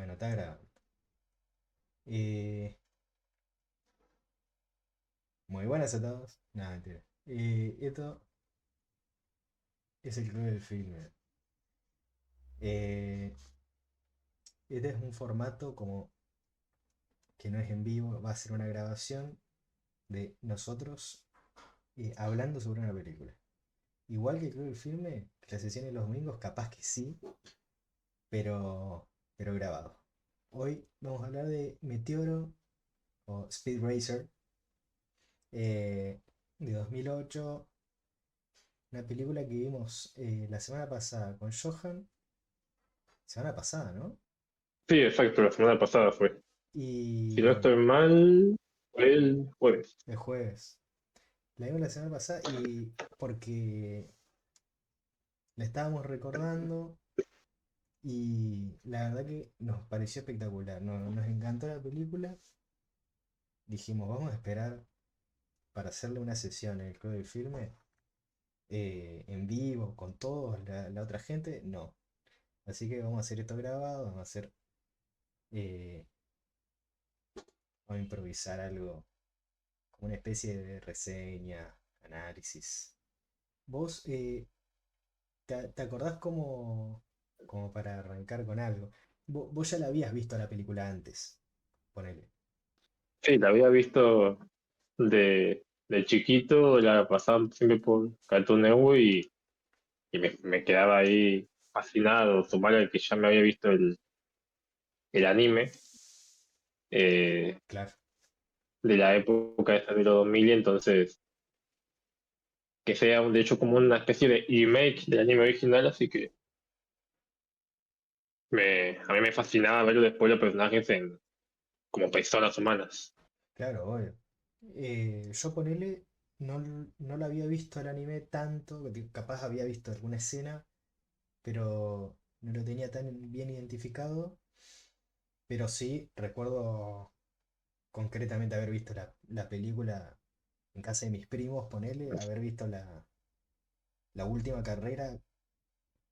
Bueno, está grabando. Eh, Muy buenas a todos. Nada, mentira. Esto es el club del filme. Eh, este es un formato como que no es en vivo, va a ser una grabación de nosotros hablando sobre una película. Igual que el club del filme, la sesión de los domingos, capaz que sí, pero grabado. Hoy vamos a hablar de Meteoro o Speed Racer eh, de 2008. Una película que vimos la semana pasada con Johan. Semana pasada, ¿no? Sí, exacto, la semana pasada fue. Si Y no bueno, estoy mal, fue el jueves. el jueves. La vimos la semana pasada y porque la estábamos recordando y la verdad que nos pareció espectacular. Nos encantó la película. Dijimos, vamos a esperar para hacerle una sesión en el Club del Filme en vivo con todos, la otra gente. No. Así que vamos a hacer esto grabado, vamos a hacer, eh, vamos a improvisar algo como una especie de reseña, análisis. ¿Vos te acordás como para arrancar con algo? Vos ya la habías visto la película antes, ponele. Sí, la había visto de chiquito, la pasaba siempre por Cartoon Network y me quedaba ahí fascinado, sumar al que ya me había visto el anime eh, Claro. de la época esa de los 2000, entonces que sea de hecho como una especie de remake del anime original, así que a mí me fascinaba ver después los personajes como personas humanas. Claro, obvio. Yo ponele, no la había visto el anime tanto, capaz había visto alguna escena, pero no lo tenía tan bien identificado. Pero sí, recuerdo concretamente haber visto la película en casa de mis primos, ponele, haber visto la última carrera,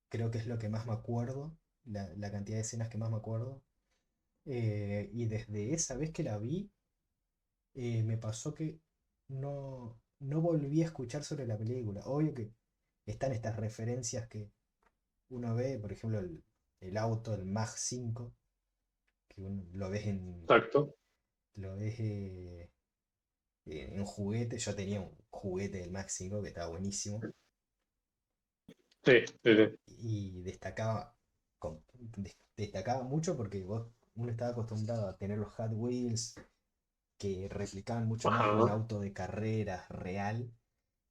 creo que es lo que más me acuerdo, la cantidad de escenas que más me acuerdo. Y desde esa vez que la vi, me pasó que no volví a escuchar sobre la película. Obvio que están estas referencias que uno ve, por ejemplo, el auto, el Mach 5 que uno Exacto. lo ves en juguete. Yo tenía un juguete del Mach 5 que estaba buenísimo Sí, sí, sí. y destacaba mucho porque uno estaba acostumbrado a tener los Hot Wheels que replicaban mucho más un Ajá. auto de carreras real.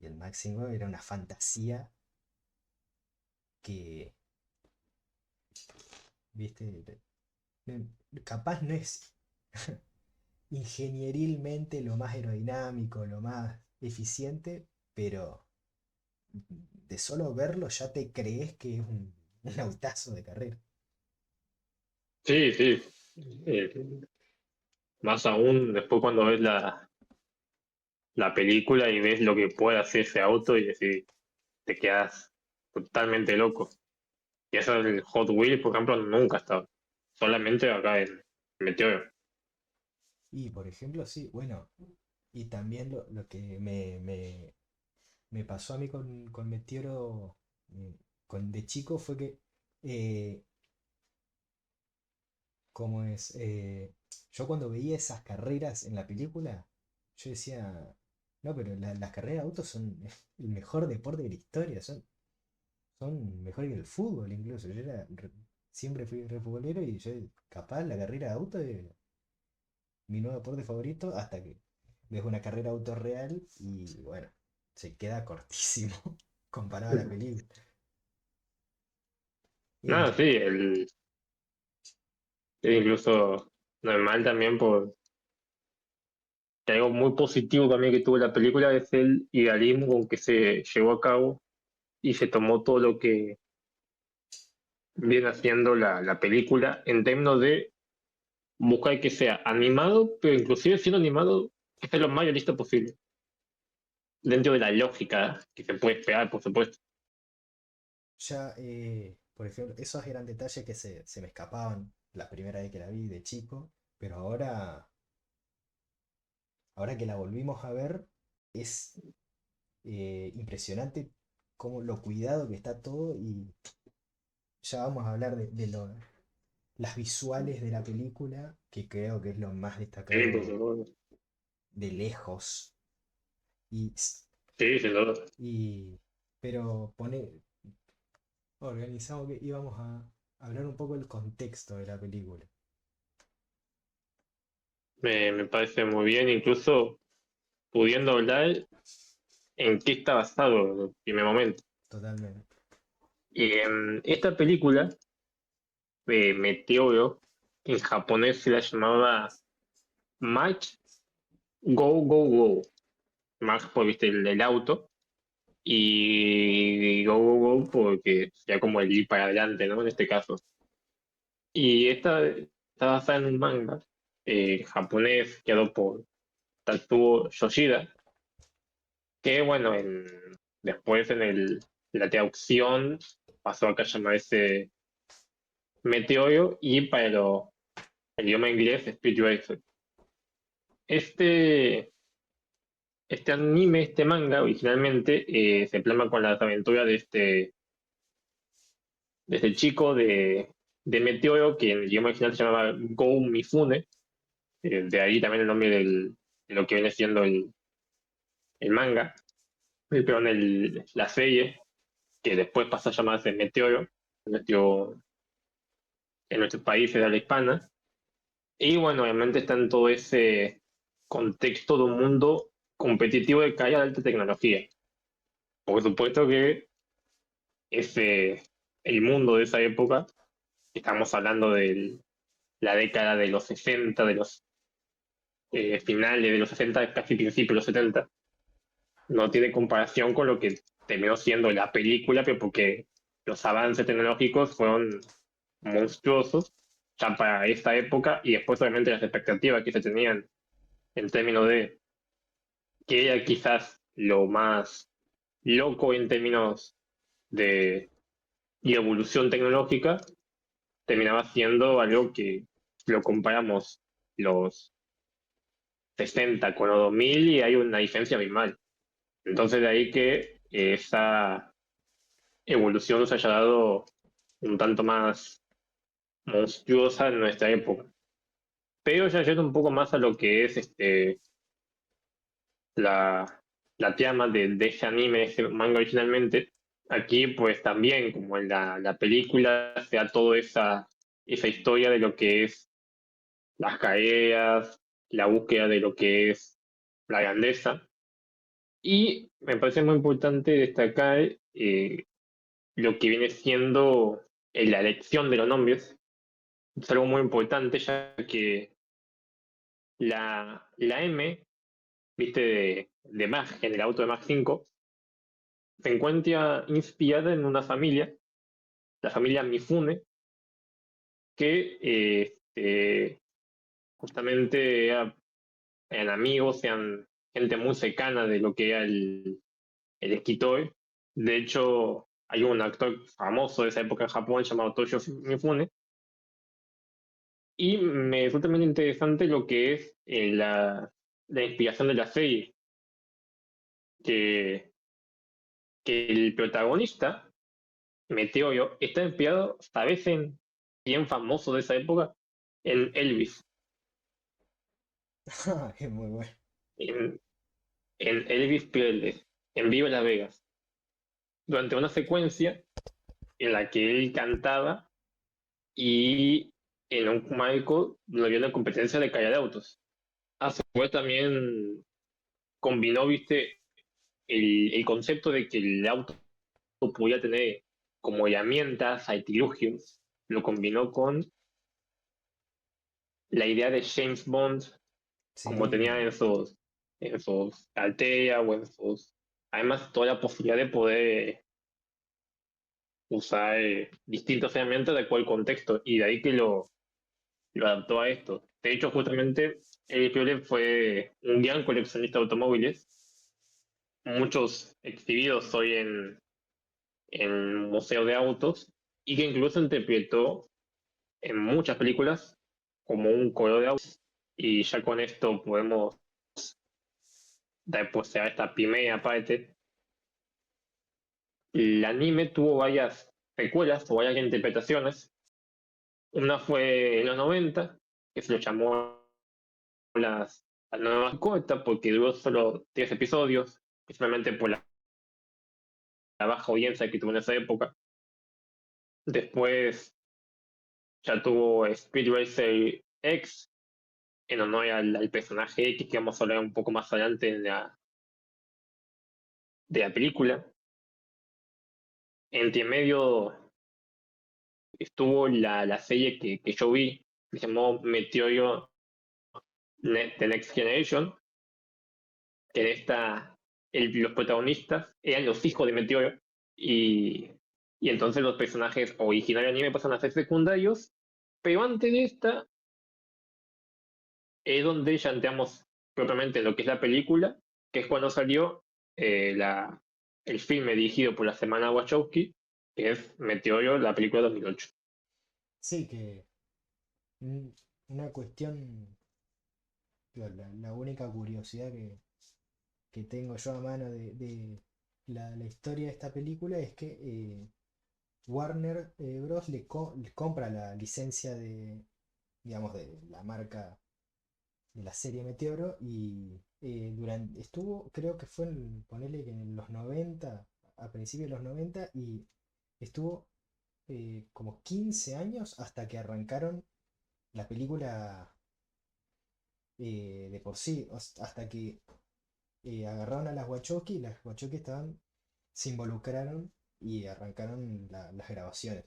Y el Mach 5 era una fantasía que, viste, capaz no es ingenierilmente lo más aerodinámico, lo más eficiente, pero de solo verlo ya te crees que es un autazo de carrera. Sí, sí. Eh, Más aún después cuando ves la película y ves lo que puede hacer ese auto y decís, te quedas totalmente loco. Y eso del Hot Wheels, por ejemplo, nunca estaba. Solamente acá en Meteoro. Y por ejemplo, sí, bueno, y también lo que me pasó a mí con Meteoro de chico fue que, eh, como es, yo cuando veía esas carreras en la película, yo decía, no, pero las carreras de autos son el mejor deporte de la historia, son mejores que el fútbol incluso. Siempre fui re futbolero y yo capaz la carrera de auto es mi nuevo deporte favorito hasta que ves una carrera de auto real y bueno, se queda cortísimo comparado a la película. Nada, Eh, sí, es incluso normal también por que algo muy positivo también que tuvo la película es el idealismo con que se llevó a cabo y se tomó todo lo que viene haciendo la película en términos de buscar que sea animado, pero inclusive siendo animado, que sea lo más realista posible, dentro de la lógica que se puede esperar, por supuesto. por ejemplo, esos eran detalles que se me escapaban. la primera vez que la vi de chico, pero ahora que la volvimos a ver, es impresionante cómo lo cuidado que está todo y ya vamos a hablar las visuales de la película, que creo que es lo más Sí, por destacado supuesto. de lejos. Y, Sí, sin duda. y pero organizamos que íbamos a hablar un poco del contexto de la película. Me parece muy bien, incluso pudiendo hablar en qué está basado en el primer momento. Totalmente. Esta película, Meteoro, en japonés se la llamaba Match Go Go Go. Match por, viste, el auto. Y Go Go Go porque sería como el ir para adelante, ¿no? En este caso. Y esta está basada en un manga japonés creado por Tatsuo Yoshida, que bueno, después la traducción pasó acá a llamarse Meteoro y para el idioma inglés Speed Racer. Este, este anime, este manga, originalmente se plasma con las aventuras de este chico de Meteoro, que en el idioma original se llamaba Go Mifune, de ahí también el nombre de lo que viene siendo el manga, pero la serie, que después pasó a llamarse Meteoro, en nuestro país de habla hispana. Y bueno, obviamente está en todo ese contexto de un mundo competitivo de calle de alta tecnología. Por supuesto que ese, el mundo de esa época, estamos hablando de la década de los 60, de los finales de los 60, casi principios de los 70, no tiene comparación con lo que terminó siendo la película, pero porque los avances tecnológicos fueron monstruosos ya para esta época y después obviamente las expectativas que se tenían en términos de que era quizás lo más loco en términos de y evolución tecnológica, terminaba siendo algo que lo comparamos los 60 con los 2000 y hay una diferencia abismal. Entonces de ahí que esa evolución se haya dado un tanto más monstruosa en nuestra época. Pero ya yendo un poco más a lo que es la, la trama de ese anime, ese manga originalmente, aquí pues también, como en la película, se da toda esa historia de lo que es las caídas, la búsqueda de lo que es la grandeza. Y me parece muy importante destacar lo que viene siendo la elección de los nombres. Es algo muy importante ya que la M, viste, de Mag, en el auto de Mag 5 se encuentra inspirada en una familia, la familia Mifune, que justamente eran amigos, eran gente muy cercana de lo que era el escritor. De hecho, hay un actor famoso de esa época en Japón llamado Toshio Mifune. Y me resulta muy interesante lo que es la inspiración de la serie, que, que el protagonista, Meteoro, está inspirado, ¿sabes en quién famoso de esa época? En Elvis, Es muy bueno. en, en Elvis Presley, en Viva Las Vegas, durante una secuencia en la que él cantaba y en un marco donde había una competencia de calle de autos. A su vez también combinó, viste, el concepto de que el auto podía tener como herramientas, artilugios, lo combinó con la idea de James Bond, como tenía Sí, en sus Altea o en sus... Además, toda la posibilidad de poder usar distintos herramientas de cual contexto, y de ahí que lo adaptó a esto. De hecho, justamente, Eddie Piolet fue un gran coleccionista de automóviles, muchos exhibidos hoy en museos de autos, y que incluso interpretó en muchas películas como un color de audio y ya con esto podemos dar pues a esta primera parte. El anime tuvo varias secuelas o varias interpretaciones. Una fue en los 90 que se lo llamó la nueva corta porque duró solo 10 episodios, principalmente por la baja audiencia que tuvo en esa época. Después ya tuvo Speed Racer X, en honor al personaje X que vamos a hablar un poco más adelante de la película. Entre medio estuvo la serie que yo vi, que se llamó Meteoro The Next Generation, que en esta los protagonistas eran los hijos de Meteoro y, y entonces los personajes originarios del anime pasan a ser secundarios, pero antes de esta es donde ya entramos propiamente en lo que es la película, que es cuando salió el filme dirigido por la semana Wachowski, que es Meteoro, la película 2008. Sí, que mm, una cuestión, digo, la única curiosidad que tengo yo a mano de la historia de esta película es que Warner Bros. Le compra la licencia de, digamos, de la marca de la serie Meteoro y estuvo, creo que fue, ponerle que en los 90 a principios de los 90 y estuvo como 15 años hasta que arrancaron la película de por sí, hasta que agarraron a las Wachowski y las Wachowski se involucraron y arrancaron las grabaciones.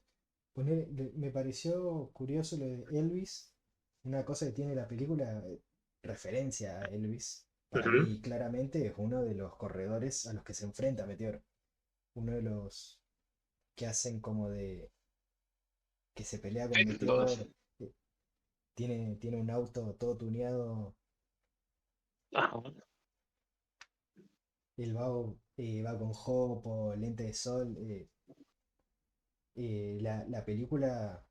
Me pareció curioso lo de Elvis, una cosa que tiene la película, referencia a Elvis. Para Ujú. mí, claramente, es uno de los corredores a los que se enfrenta Meteor. Uno de los que hacen como de que se pelea con Entonces, Meteor. eh, tiene un auto todo tuneado. ajá. El vago va con jopo, lente de sol. La película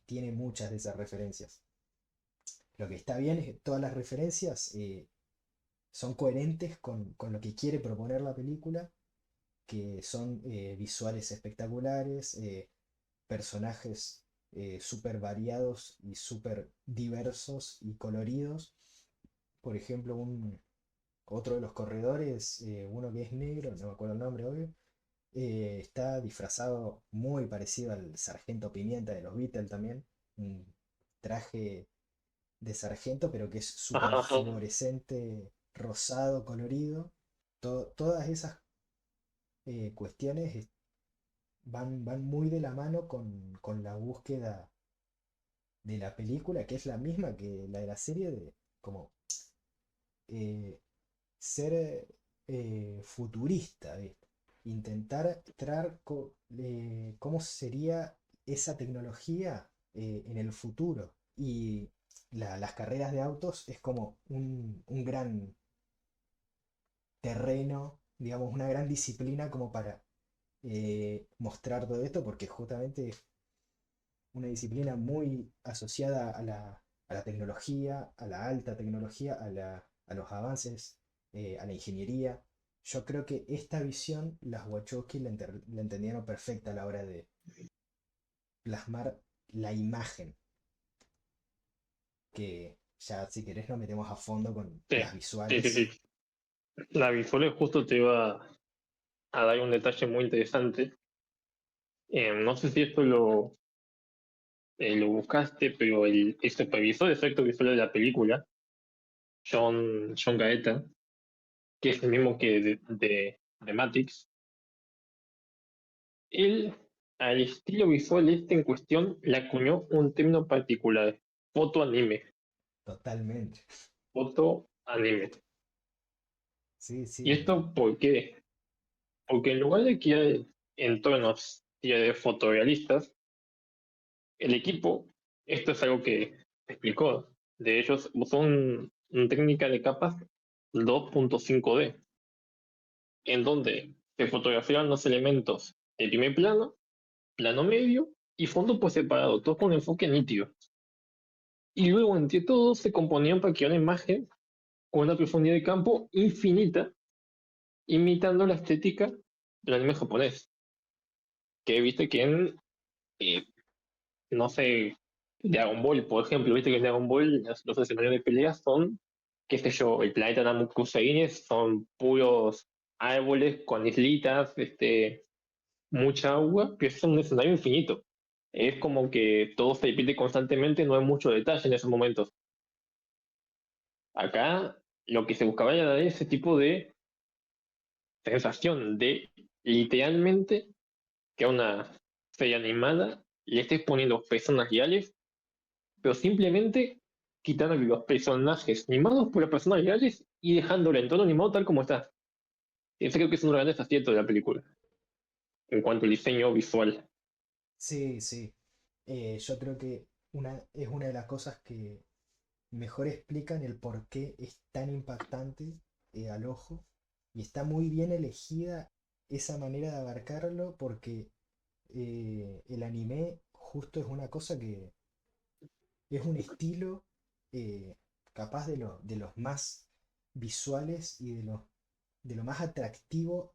tiene muchas de esas referencias. Lo que está bien es que todas las referencias son coherentes con lo que quiere proponer la película, que son visuales espectaculares, personajes súper variados y súper diversos y coloridos. Por ejemplo, otro de los corredores, uno que es negro, no me acuerdo el nombre, obvio, está disfrazado muy parecido al Sargento Pimienta de los Beatles también. Un traje de sargento, pero que es súper Ajá. fluorescente, rosado, colorido. Todas esas cuestiones van muy de la mano con la búsqueda de la película, que es la misma que la de la serie, de como eh, ser futurista, ¿viste? Intentar mostrar cómo sería esa tecnología en el futuro. Y las carreras de autos es como un gran terreno, digamos, una gran disciplina como para mostrar todo esto, porque justamente es una disciplina muy asociada a la tecnología, a la alta tecnología, a los avances, a la ingeniería. Yo creo que esta visión las Wachowski la entendieron perfecta a la hora de plasmar la imagen, que ya si querés nos metemos a fondo con Sí, las sí, sí, visuales. sí. La visual justo te iba a dar un detalle muy interesante. No sé si esto lo buscaste, pero el supervisor de efectos visuales de la película, John Gaeta, que es el mismo que de Matrix, él, al estilo visual este en cuestión, le acuñó un término particular, fotoanime. Totalmente. Fotoanime. Sí, ¿Y sí, esto por qué? Porque en lugar de que hay entornos de fotorrealistas, el equipo, esto es algo que explicó, de ellos usó una técnica de capas 2.5D, en donde se fotografían los elementos de primer plano, plano medio y fondo por separado, todo con enfoque nítido. Y luego entre todos se componían para crear una imagen con una profundidad de campo infinita, imitando la estética del anime japonés. Que viste que en, eh, no sé, Dragon Ball, por ejemplo, viste que en Dragon Ball los escenarios de peleas son, qué sé yo, el planeta Namekuseines son puros árboles con islitas, mucha agua, pero es un escenario infinito. Es como que todo se repite constantemente, no hay mucho detalle en esos momentos. Acá lo que se buscaba era dar ese tipo de sensación de literalmente que a una serie animada le estés poniendo personas reales, pero simplemente quitando los personajes animados por las personas reales y dejando el entorno animado tal como está. Ese creo que es un gran acierto de la película en cuanto al diseño visual. Sí, sí. Yo creo que es una de las cosas que mejor explican el por qué es tan impactante al ojo. Y está muy bien elegida esa manera de abarcarlo porque el anime justo es una cosa que es un estilo eh, capaz de los más visuales y de lo más atractivo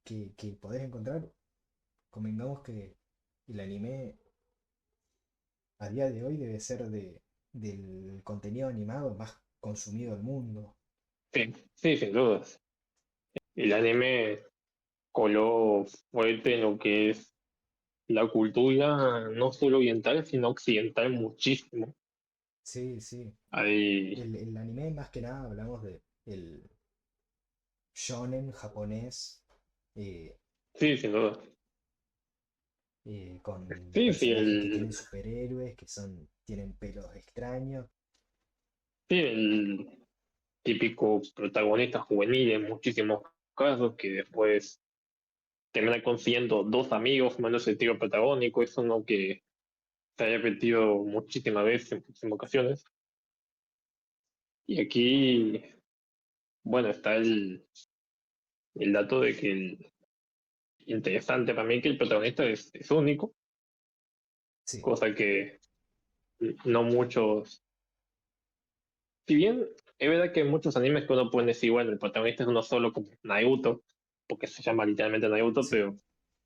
que podés encontrar. Convengamos que el anime a día de hoy debe ser del contenido animado más consumido del mundo. Sí, sí, sin dudas. El anime coló fuerte en lo que es la cultura, no solo oriental, sino occidental muchísimo. Sí, sí. Hay, El anime más que nada hablamos de el shonen japonés eh, sí, sin duda. con Sí, sí, personajes que tienen superhéroes, tienen pelos extraños. sí, el típico protagonista juvenil en muchísimos casos que después termina consiguiendo dos amigos, menos el tiro protagónico, es uno que se ha repetido muchísimas veces, en muchísimas ocasiones. Y aquí, bueno, está el dato de que el interesante para mí que el protagonista es único, Sí, cosa que no muchos, si bien es verdad que hay muchos animes que uno puede decir, bueno, el protagonista es uno solo como Naruto, porque se llama literalmente Naruto, sí, pero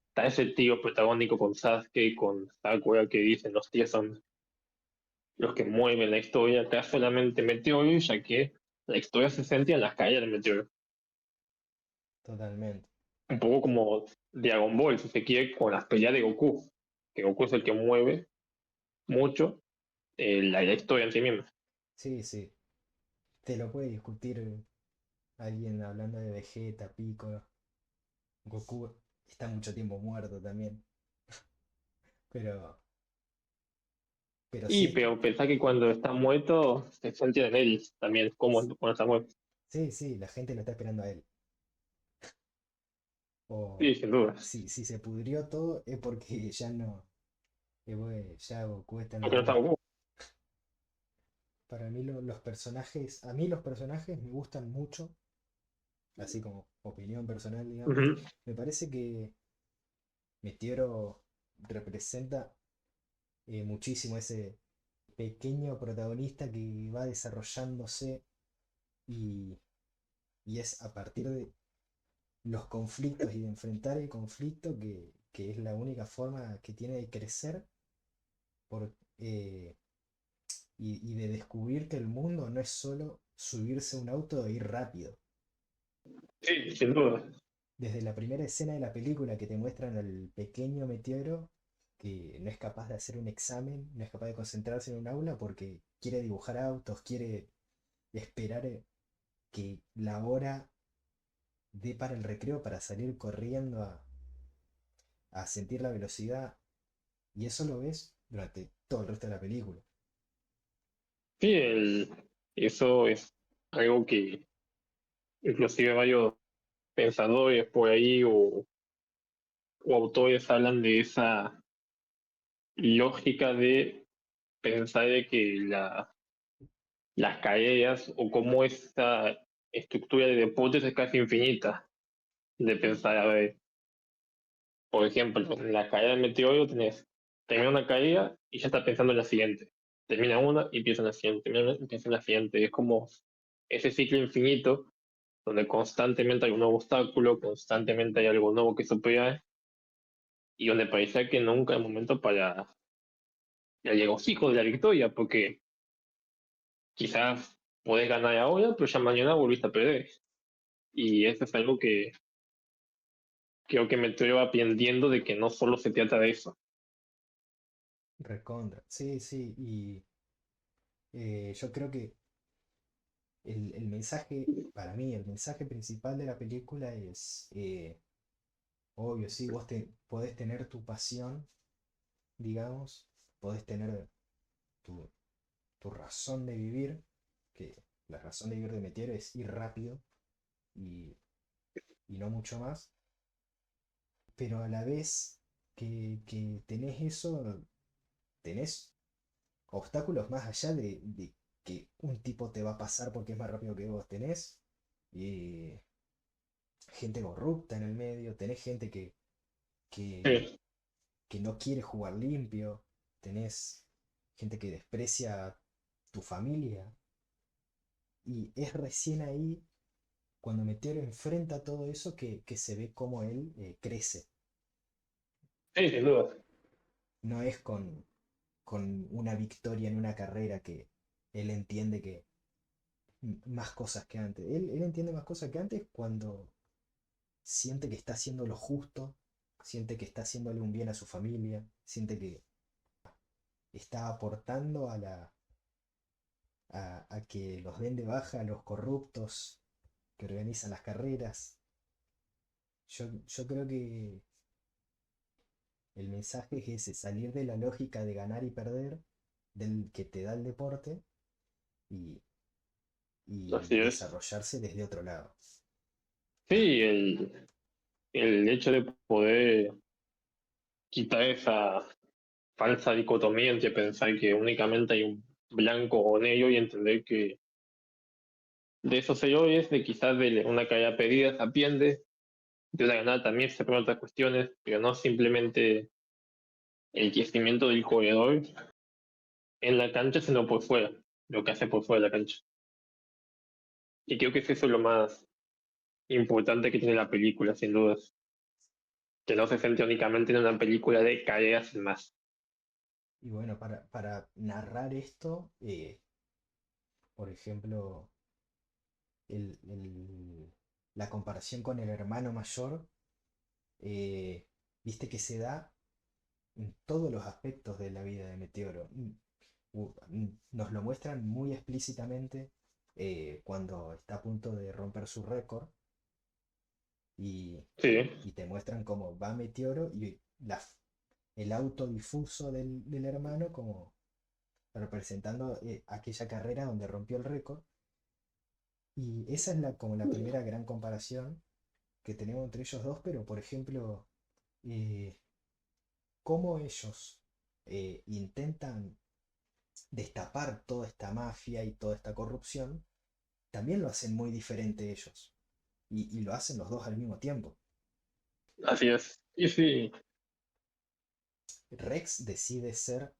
está ese tío protagónico con Sasuke y con Sakura que dicen los tíos son los que mueven la historia. Acá solamente Meteoro, ya que la historia se centra en las caídas de Meteoro. totalmente. Un poco como Dragon Ball, si se quiere, con las peleas de Goku, que Goku es el que mueve mucho la historia en sí misma. Sí, sí. Te lo puede discutir alguien hablando de Vegeta, Piccolo. Goku está mucho tiempo muerto también. Pero, pero Y sí, pero pensar que cuando está muerto se centra en él también, como cuando está muerto. sí, sí, la gente lo está esperando a él. O Sí, sin duda. si se pudrió todo es porque ya no, ya Goku está en la Porque no está luna. Goku. Para mí los personajes, a mí los personajes me gustan mucho, así como opinión personal, digamos. Ujú. Me parece que Meteoro representa muchísimo ese pequeño protagonista que va desarrollándose y, y es a partir de los conflictos y de enfrentar el conflicto que es la única forma que tiene de crecer por, eh, y de descubrir que el mundo no es solo subirse a un auto e ir rápido. Sí, sin duda. Desde la primera escena de la película que te muestran al pequeño Meteoro que no es capaz de hacer un examen, no es capaz de concentrarse en un aula porque quiere dibujar autos, quiere esperar que la hora dé para el recreo para salir corriendo a sentir la velocidad. Y eso lo ves durante todo el resto de la película. Sí, eso es algo que inclusive varios pensadores por ahí o autores hablan de esa lógica de pensar de que las caídas o cómo esta estructura de deportes es casi infinita, de pensar, a ver, Por ejemplo, en la caída del meteoro termina una caída y ya está pensando en la siguiente. Termina una y empieza en la siguiente, termina una y empieza en la siguiente. Es como ese ciclo infinito donde constantemente hay un nuevo obstáculo, constantemente hay algo nuevo que superar y donde parecía que nunca hay momento para el regocijo de la victoria, porque quizás podés ganar ahora, pero ya mañana volviste a perder. Y eso es algo que creo que me estoy aprendiendo de que no solo se trata de eso. Recontra. Sí, sí, y yo creo que el mensaje, para mí, el mensaje principal de la película es, obvio, sí, podés tener tu pasión, digamos, podés tener tu, tu razón de vivir, que la razón de vivir de Metiero es ir rápido y, y no mucho más, pero a la vez que tenés eso, tenés obstáculos más allá de que un tipo te va a pasar porque es más rápido que vos. Tenés gente corrupta en el medio, tenés gente que, Sí, que no quiere jugar limpio, tenés gente que desprecia tu familia. Y es recién ahí, cuando Meteoro enfrenta todo eso, que se ve cómo él crece. sí, sin duda. No es con una victoria en una carrera que él entiende que más cosas que antes. Él entiende más cosas que antes cuando siente que está haciendo lo justo, siente que está haciéndole un bien a su familia, siente que está aportando a que los den de baja a los corruptos que organizan las carreras. Yo creo que el mensaje es ese, salir de la lógica de ganar y perder, del que te da el deporte, y, y Así es. desarrollarse desde otro lado. Sí, el hecho de poder quitar esa falsa dicotomía entre pensar que únicamente hay un blanco o negro y entender que de esos errores, de quizás de una caída pedida se aprende, de una ganada también se aprenden otras cuestiones, pero no simplemente el crecimiento del corredor en la cancha, sino por fuera, lo que hace por fuera de la cancha. Y creo que es eso lo más importante que tiene la película, sin dudas, que no se centra únicamente en una película de carreras sin más. Y bueno, para narrar esto, por ejemplo, la comparación con el hermano mayor, eh, viste que se da en todos los aspectos de la vida de Meteoro. Nos lo muestran muy explícitamente cuando está a punto de romper su récord y, Sí, y te muestran cómo va Meteoro y el auto difuso del hermano como representando aquella carrera donde rompió el récord. Y esa es como la primera gran comparación que tenemos entre ellos dos, pero por ejemplo, eh, cómo ellos intentan destapar toda esta mafia y toda esta corrupción, también lo hacen muy diferente ellos. Y lo hacen los dos al mismo tiempo. así es. Y sí, Rex decide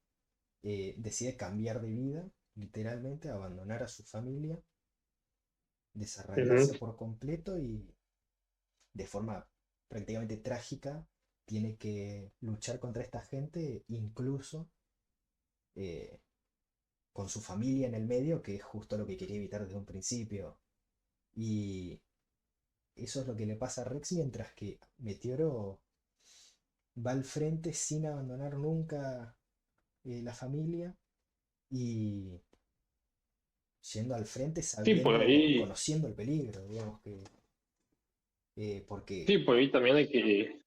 cambiar de vida, literalmente, abandonar a su familia, ujú. desarraigarse por completo y de forma prácticamente trágica tiene que luchar contra esta gente, incluso eh, con su familia en el medio, que es justo lo que quería evitar desde un principio. Y eso es lo que le pasa a Rex, mientras que Meteoro va al frente sin abandonar nunca la familia y yendo al frente Sí, por sabiendo, ahí, conociendo el peligro, digamos que, sí, porque, por ahí también hay que,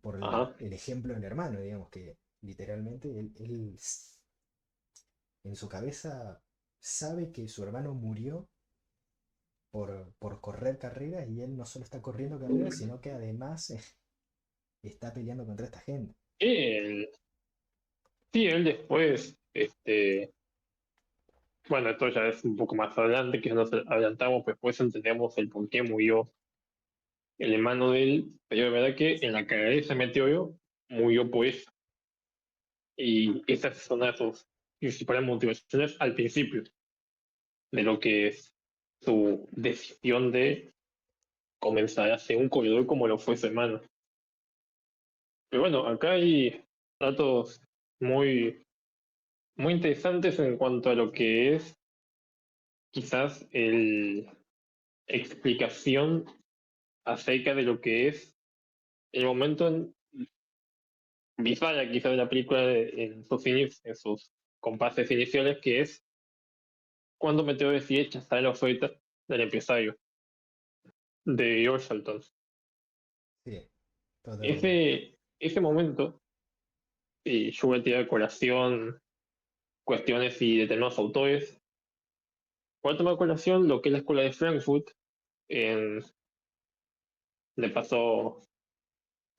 por ajá, el ejemplo del hermano, digamos que literalmente él en su cabeza sabe que su hermano murió por correr carreras y él no solo está corriendo carreras, sino que además está peleando contra esta gente. él, sí, él después, bueno, esto ya es un poco más adelante, que nos adelantamos, pues después entendemos el por qué murió el hermano de él, pero de verdad que en la caída de ese meteoro murió por eso. Y esas son las sus principales motivaciones al principio de lo que es su decisión de comenzar a ser un corredor como lo fue su hermano. Pero bueno, acá hay datos muy, muy interesantes en cuanto a lo que es quizás el explicación acerca de lo que es el momento visual quizás de la película en sus compases iniciales, que es cuando Meteo decide rechazar la oferta del empresario de George Shelton. Sí, totalmente. Ese momento, y yo voy a tirar a colación cuestiones y determinados autores, voy a tomar a colación lo que es la escuela de Frankfurt, en, de paso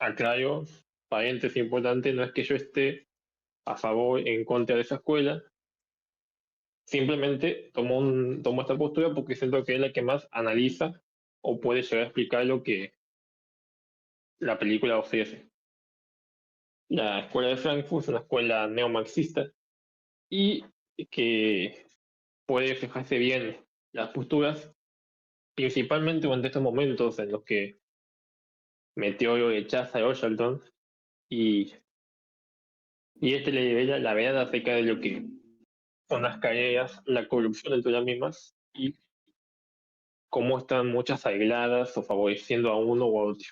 aclaro, paréntesis importante, no es que yo esté a favor en contra de esa escuela, simplemente tomo esta postura porque siento que es la que más analiza o puede llegar a explicar lo que la película ofrece. La escuela de Frankfurt es una escuela neomarxista y que puede fijarse bien las posturas, principalmente durante estos momentos en los que Meteoro rechaza a Washington y, y este le revela la verdad acerca de lo que son las carreras, la corrupción dentro de las mismas y cómo están muchas aisladas o favoreciendo a uno u otro.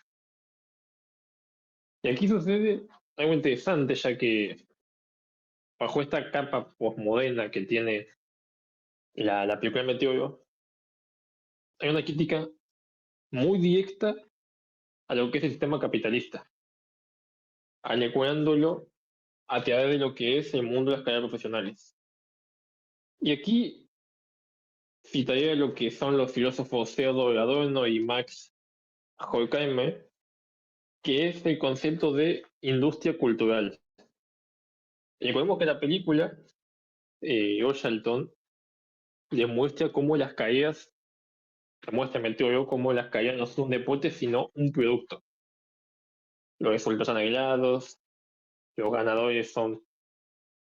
Y aquí sucede algo interesante, ya que bajo esta capa postmoderna que tiene la película Meteoro, hay una crítica muy directa a lo que es el sistema capitalista, adecuándolo a través de lo que es el mundo de las carreras profesionales. Y aquí citaría lo que son los filósofos Theodor Adorno y Max Horkheimer, que es el concepto de industria cultural. Y recordemos que la película, Shelton demuestra cómo las caídas, demuestra Meteoro cómo las caídas no son un deporte, sino un producto. Los resultados son arreglados, los ganadores son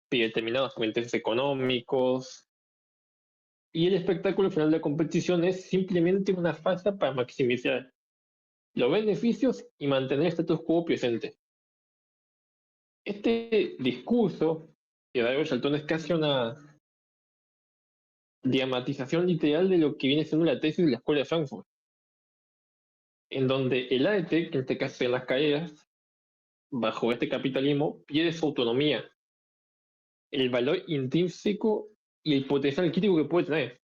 determinados por intereses económicos, y el espectáculo final de la competición es simplemente una farsa para maximizar los beneficios y mantener el status quo presente. Este discurso que da Shelton es casi una dramatización literal de lo que viene siendo la tesis de la Escuela de Frankfurt, en donde el arte, que en este caso en las carreras, bajo este capitalismo, pierde su autonomía, el valor intrínseco y el potencial crítico que puede tener,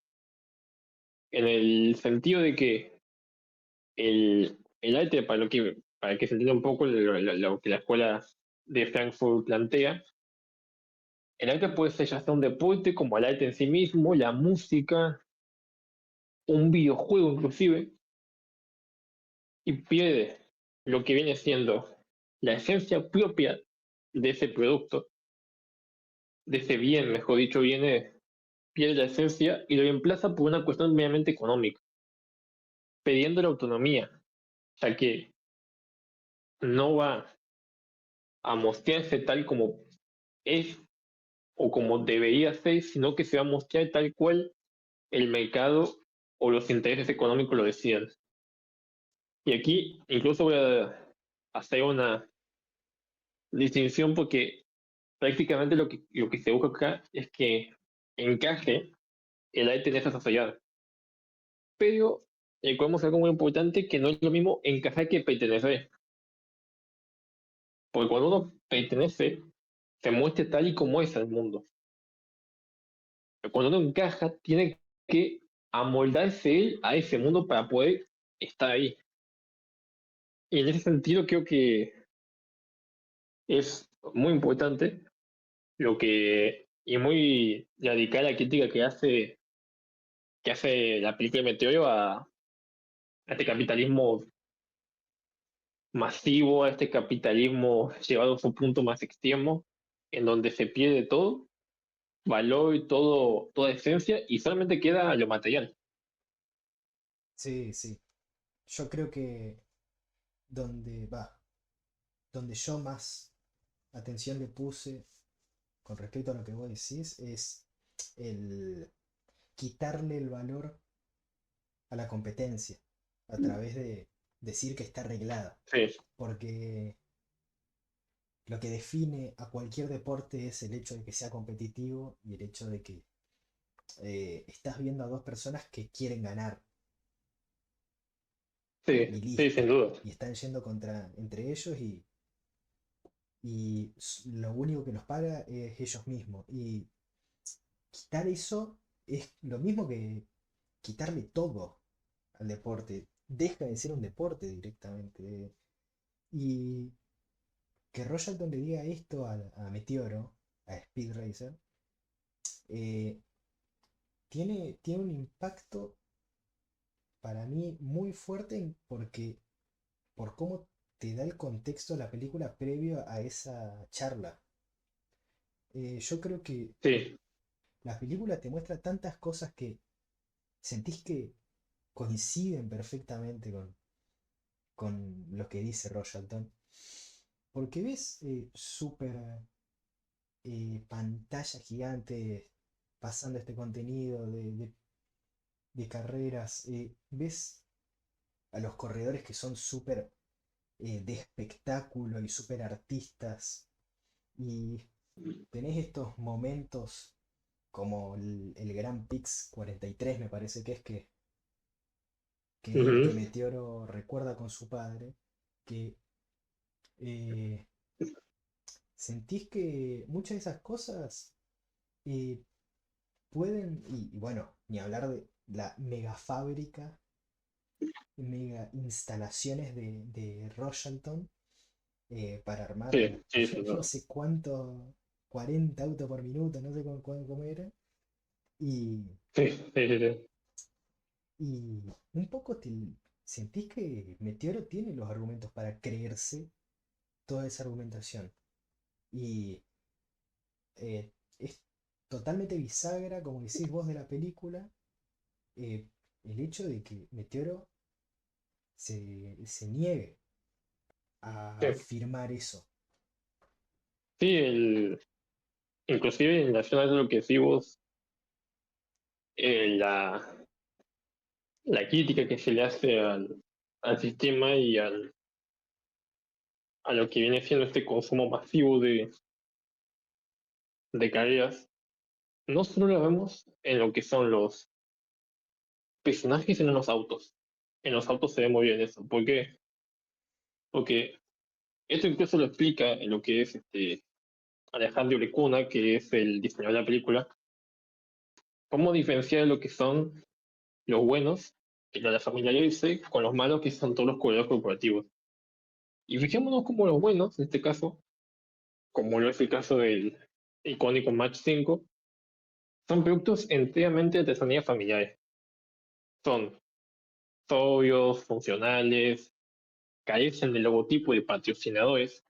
en el sentido de que el arte, para que se entienda un poco lo que la escuela de Frankfurt plantea, el arte puede ser ya sea un deporte como el arte en sí mismo, la música, un videojuego inclusive, y pierde lo que viene siendo la esencia propia de ese producto, de ese bien, mejor dicho, pierde la esencia y lo reemplaza por una cuestión meramente económica, pidiendo la autonomía, ya que no va a mostrarse tal como es o como debería ser, sino que se va a mostrar tal cual el mercado o los intereses económicos lo decían. Y aquí incluso voy a hacer una distinción porque prácticamente lo que se busca acá es que encaje el arte en esa sociedad. Pero podemos algo muy importante que no es lo mismo encajar que pertenecer. Porque cuando uno pertenece, se muestra tal y como es al mundo. Pero cuando uno encaja, tiene que amoldarse él a ese mundo para poder estar ahí. Y en ese sentido creo que es muy importante y muy radical la crítica que hace la película de Meteoro a este capitalismo masivo, a este capitalismo llevado a su punto más extremo, en donde se pierde todo, valor y todo, toda esencia, y solamente queda lo material. Sí, sí. Yo creo que donde va, donde yo más atención le puse con respecto a lo que vos decís es el quitarle el valor a la competencia a través de decir que está arreglada. Sí, Porque lo que define a cualquier deporte es el hecho de que sea competitivo y el hecho de que estás viendo a dos personas que quieren ganar y sí, sí, sin listo. duda. Y están yendo contra entre ellos y lo único que los paga es ellos mismos. Y quitar eso es lo mismo que quitarle todo al deporte. Deja de ser un deporte directamente. Y que Royalton le diga esto a Meteoro, a Speed Racer, eh, tiene un impacto para mí muy fuerte porque por cómo te da el contexto de la película previo a esa charla. Yo creo que Sí, la película te muestra tantas cosas que sentís que coinciden perfectamente con lo que dice Royalton. Porque ves súper pantalla gigante pasando este contenido de carreras. Ves a los corredores que son súper de espectáculo y súper artistas. Y tenés estos momentos como el Grand Prix 43 me parece que es el que ujú, Meteoro recuerda con su padre, que eh, sentís que muchas de esas cosas eh, pueden, y bueno, ni hablar de la mega fábrica, mega instalaciones de Royalton para armar sí, sí, sin no duda. sé cuánto, 40 autos por minuto, no sé cómo era. Y, Sí, sí, sí, sí. y un poco sentís que Meteoro tiene los argumentos para creerse toda esa argumentación. Y es totalmente bisagra, como decís vos de la película, eh, el hecho de que Meteoro se niegue a Sí, afirmar eso. sí, inclusive en relación a lo que decís vos, la crítica que se le hace al sistema y a lo que viene siendo este consumo masivo de carreras, no solo lo vemos en lo que son los personajes, sino en los autos. En los autos se ve muy bien eso. ¿Por qué? Porque esto incluso lo explica en lo que es Alejandro Lecuna, que es el diseñador de la película, cómo diferenciar lo que son los buenos, que es la familia Leise, con los malos, que son todos los corredores corporativos. Y fijémonos como los buenos, en este caso, como lo es el caso del icónico Match 5, son productos enteramente de artesanía familiares. Son sobrios, funcionales, carecen del logotipo de patrocinadores.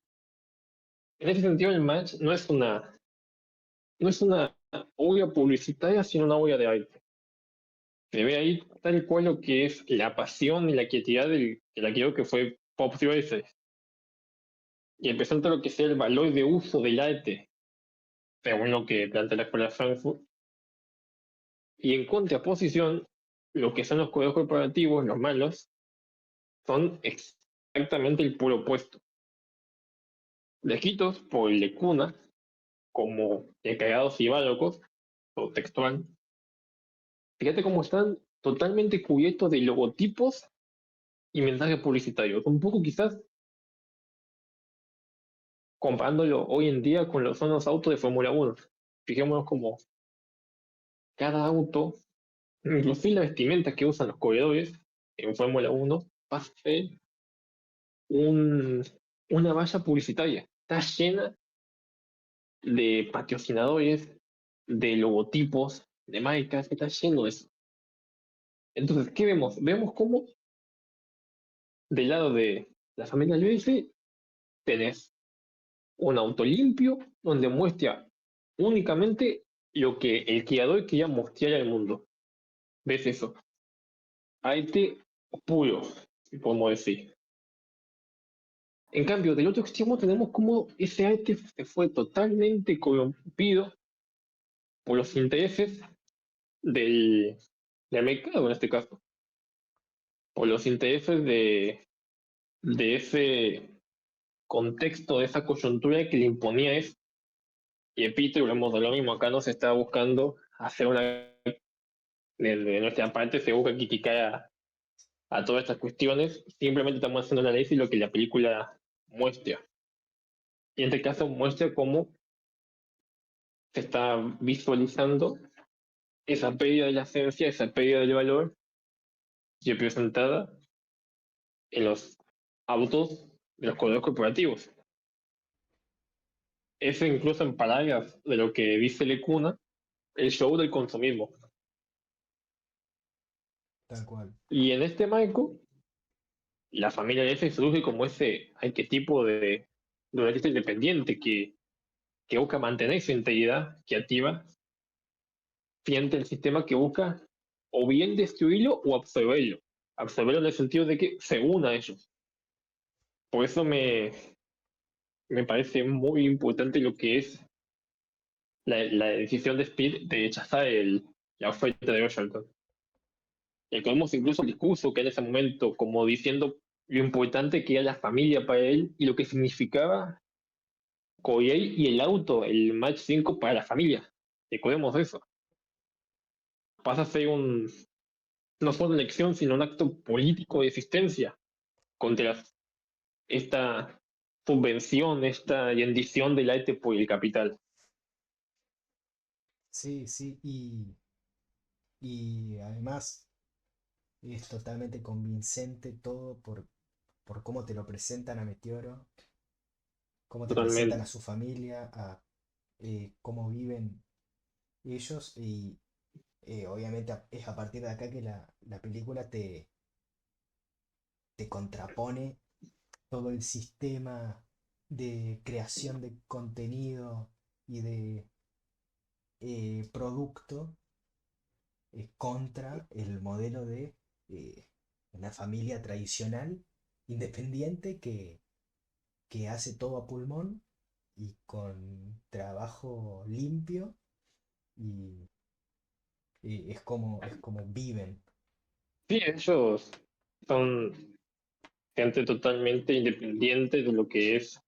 En ese sentido, el Match no es una obra publicitaria, sino una obra de arte. Se ve ahí tal cual lo que es la pasión y la creatividad del arquero que fue Pop Racer. Y empezando lo que sea el valor de uso del arte, según lo que plantea la Escuela de Frankfurt. Y en contraposición, lo que son los códigos corporativos, los malos, son exactamente el puro opuesto. Descritos por el de Cuna como cagados y bálocos, o textual. Fíjate cómo están totalmente cubiertos de logotipos y mensajes publicitarios. Un poco quizás comparándolo hoy en día con los son los autos de Fórmula 1. Fijémonos como cada auto, inclusive la vestimenta que usan los corredores en Fórmula 1, pasa a ser un, una valla publicitaria. Está llena de patrocinadores, de logotipos, de marcas, está lleno de eso. Entonces, ¿qué vemos? Vemos cómo del lado de la familia Luis tenés un auto limpio donde muestra únicamente lo que el creador quería mostrar al mundo. ¿Ves eso? Arte puro, si podemos decir. En cambio, del otro extremo tenemos como ese arte se fue totalmente corrompido por los intereses del, del mercado en este caso, por los intereses de ese contexto, de esa coyuntura que le imponía eso. Y repito, y volvemos a lo mismo, acá no se está buscando hacer una, desde nuestra parte se busca criticar a todas estas cuestiones, simplemente estamos haciendo un análisis de lo que la película muestra. Y en este caso muestra cómo se está visualizando esa pérdida de la esencia, esa pérdida del valor representada en los autos de los corredores corporativos. Eso incluso en palabras de lo que dice Lecuna, el show del consumismo. Tal cual. Y en este marco, la familia de ese surge como ese arquetipo de un artista independiente que busca mantener su integridad creativa frente al sistema que busca o bien destruirlo o absorberlo. Absorberlo en el sentido de que se una a ellos. Por eso me parece muy importante lo que es la decisión de Speed de rechazar la oferta de Washington. Recordemos incluso el discurso que en ese momento, como diciendo lo importante que era la familia para él y lo que significaba Coyhai y el auto, el Match 5 para la familia. Recordemos eso. Pasa a ser no solo una elección, sino un acto político de existencia contra esta subvención, esta rendición del arte por el capital. Sí, sí, y además es totalmente convincente todo por cómo te lo presentan a Meteoro, cómo te presentan a Totalmente. su familia, a cómo viven ellos y obviamente es a partir de acá que la película te contrapone todo el sistema de creación de contenido y de producto contra el modelo de una familia tradicional, independiente, que hace todo a pulmón y con trabajo limpio y es como viven. Sí, ellos son gente totalmente independiente de lo que es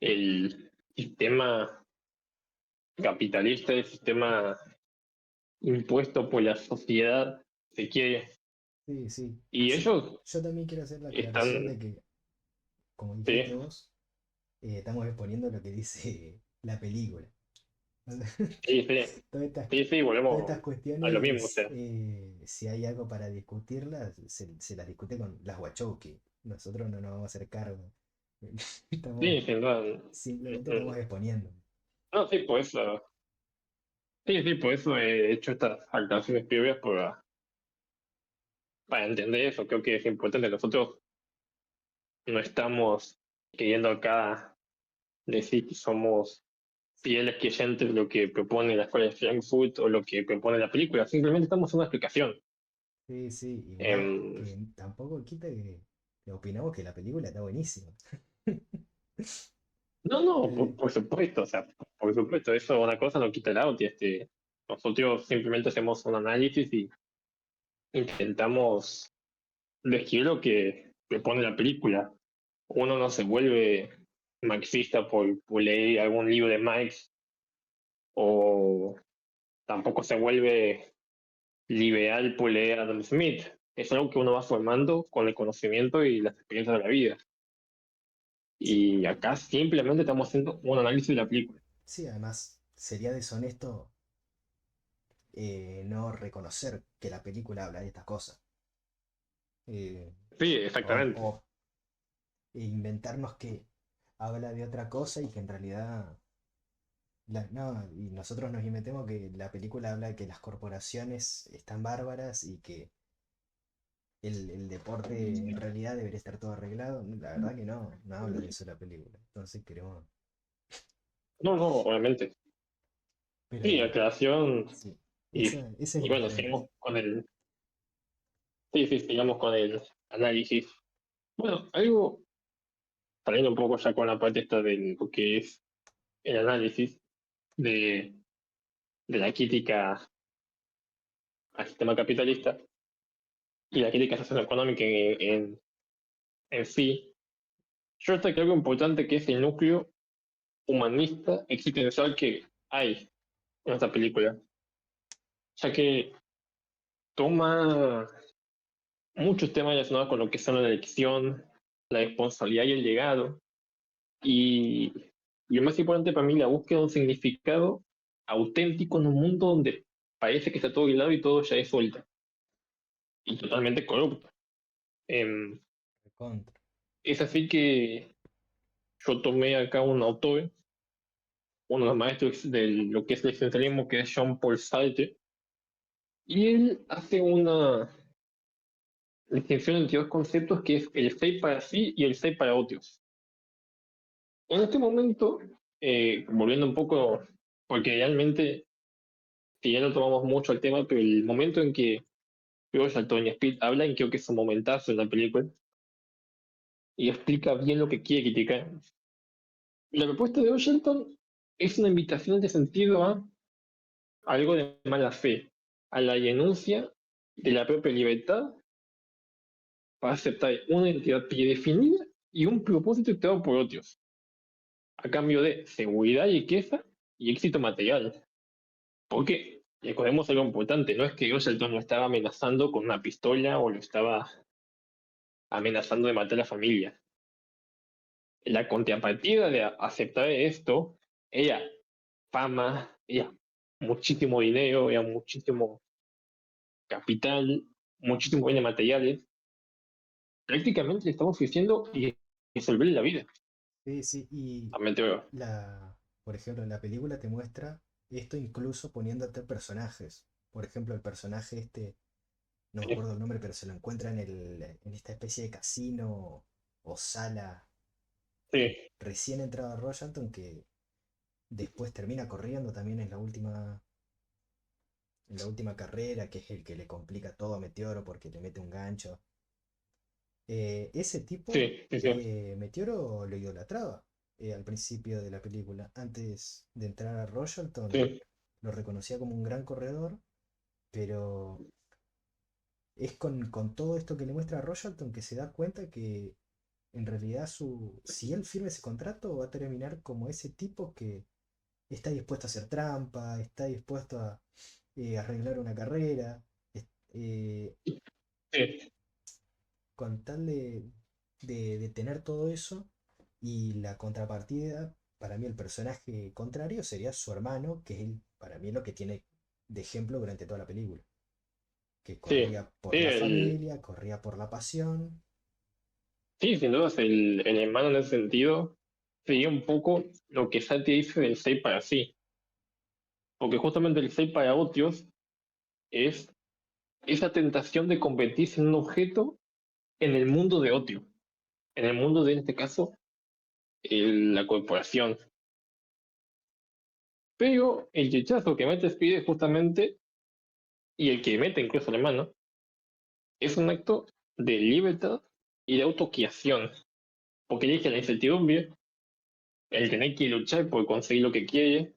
el sistema capitalista, el sistema impuesto por la sociedad, se quiere. Sí, sí. Y Sí. ellos Yo también quiero hacer la aclaración de están, que, como dijiste sí, vos, estamos exponiendo lo que dice la película. sí, sí, Todas estas, sí, sí, todas estas volvemos a lo mismo, o cuestiones, sea, si hay algo para discutirlas, se las discute con las Wachowski. Nosotros no nos vamos a hacer cargo. sí, Estamos, sin duda, simplemente estamos exponiendo. no, sí, por eso he hecho estas aclaraciones previas para entender eso, creo que es importante, nosotros no estamos queriendo acá decir que somos fieles creyentes de lo que propone la escuela de Frankfurt o lo que propone la película, simplemente estamos en una explicación. Sí, sí, igual Em, que tampoco quita que opinamos que la película está buenísima. no, no, Eh, por supuesto, o sea, por supuesto, eso una cosa no quita la otra. Nosotros simplemente hacemos un análisis y intentamos describir lo que propone la película. Uno no se vuelve marxista por leer algún libro de Marx o tampoco se vuelve liberal por leer a Adam Smith. Es algo que uno va formando con el conocimiento y las experiencias de la vida. sí, Y acá simplemente estamos haciendo un análisis de la película. sí, además sería deshonesto no reconocer que la película habla de estas cosas. Eh, Sí, o exactamente. inventarnos que habla de otra cosa y que en realidad no, y nosotros nos inventemos que la película habla de que las corporaciones están bárbaras y que el deporte en realidad debería estar todo arreglado. La verdad que no habla de eso la película. Entonces queremos. No, no, obviamente. Sí, Pero aclaración. sí, Y, esa es y la bueno, diferencia. seguimos con sí, sí, sigamos con el análisis. Bueno, algo saliendo un poco ya con la parte esta de lo que es el análisis de, de la crítica al sistema capitalista y la crítica socioeconómica en sí, yo destaco algo importante que es el núcleo humanista existencial que hay en esta película, ya que toma muchos temas relacionados con lo que son la elección, la responsabilidad y el legado, y, y lo más importante para mí, la búsqueda de un significado auténtico en un mundo donde parece que está todo hilado y todo ya es suelto y totalmente corrupto. Em, Contra. es así que yo tomé acá un autor, uno de los maestros de lo que es el existencialismo, que es Jean-Paul Sartre, y él hace una distinción entre dos conceptos que es el ser para sí y el ser para otros. En este momento, volviendo un poco, porque realmente, si ya no tomamos mucho el tema, pero el momento en que Tony Speed habla, y creo que es un momentazo en la película, y explica bien lo que quiere criticar. La propuesta de Washington es una invitación de sentido a algo de mala fe, a la denuncia de la propia libertad para aceptar una identidad predefinida y un propósito dictado por otros, a cambio de seguridad, riqueza y éxito material. Porque recordemos algo importante, no es que Washington lo estaba amenazando con una pistola o lo estaba amenazando de matar a la familia. La contrapartida de aceptar esto era fama, era muchísimo dinero, era muchísimo capital, muchísimo bien de materiales. Prácticamente le estamos ofreciendo y resolver la vida. Sí, sí, y También te veo. por ejemplo, la película te muestra esto incluso poniéndote personajes. Por ejemplo, el personaje este, no me acuerdo el nombre, pero se lo encuentra en esta especie de casino o sala Sí, recién entrado a Royalton que después termina corriendo también en la última carrera, que es el que le complica todo a Meteoro porque le mete un gancho. Ese tipo, sí, sí, sí, Meteoro lo idolatraba al principio de la película. Antes de entrar a Royalton, sí, lo reconocía como un gran corredor, pero es con todo esto que le muestra a Royalton que se da cuenta que en realidad si él firma ese contrato va a terminar como ese tipo que está dispuesto a hacer trampa, está dispuesto a arreglar una carrera, eh, sí, con tal de tener todo eso. Y la contrapartida, para mí el personaje contrario sería su hermano, que es para mí lo que tiene de ejemplo durante toda la película, que sí, corría por sí, la familia, corría por la pasión. sí, sin duda el hermano en ese sentido sería un poco lo que Sati dice del ser para sí, porque justamente el ser para otros es esa tentación de convertirse en un objeto en el mundo de otro, en el mundo de, en este caso, la corporación. Pero el rechazo que Mete pide justamente, y el que mete incluso la mano, es un acto de libertad y de autoquiación, porque elige la incertidumbre, el tener que luchar por conseguir lo que quiere,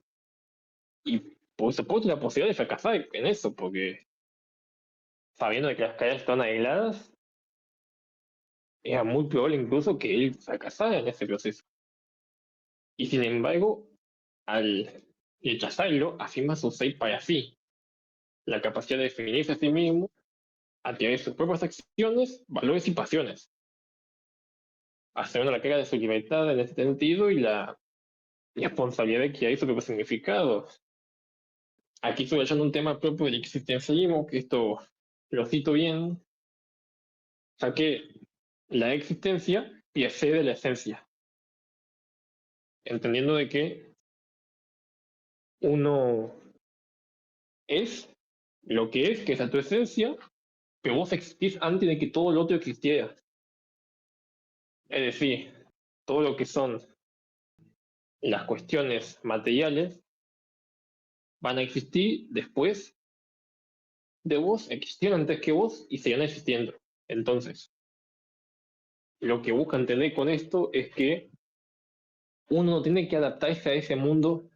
y por supuesto la posibilidad de fracasar en eso, porque sabiendo de que las calles están aisladas, era muy probable incluso que él fracasara en ese proceso. Y sin embargo, al rechazarlo, afirma su ser para sí, la capacidad de definirse a sí mismo a través de sus propias acciones, valores y pasiones, haciendo la carga de su libertad en ese sentido y la responsabilidad que hay su propio significado. Aquí estoy echando un tema propio del existencialismo, que esto lo cito bien, ya que la existencia precede la esencia, entendiendo de que uno es lo que es a tu esencia, pero vos existís antes de que todo lo otro existiera. Es decir, todo lo que son las cuestiones materiales van a existir después de vos, existieron antes que vos y seguirán existiendo. Entonces, lo que busca entender con esto es que uno no tiene que adaptarse a ese mundo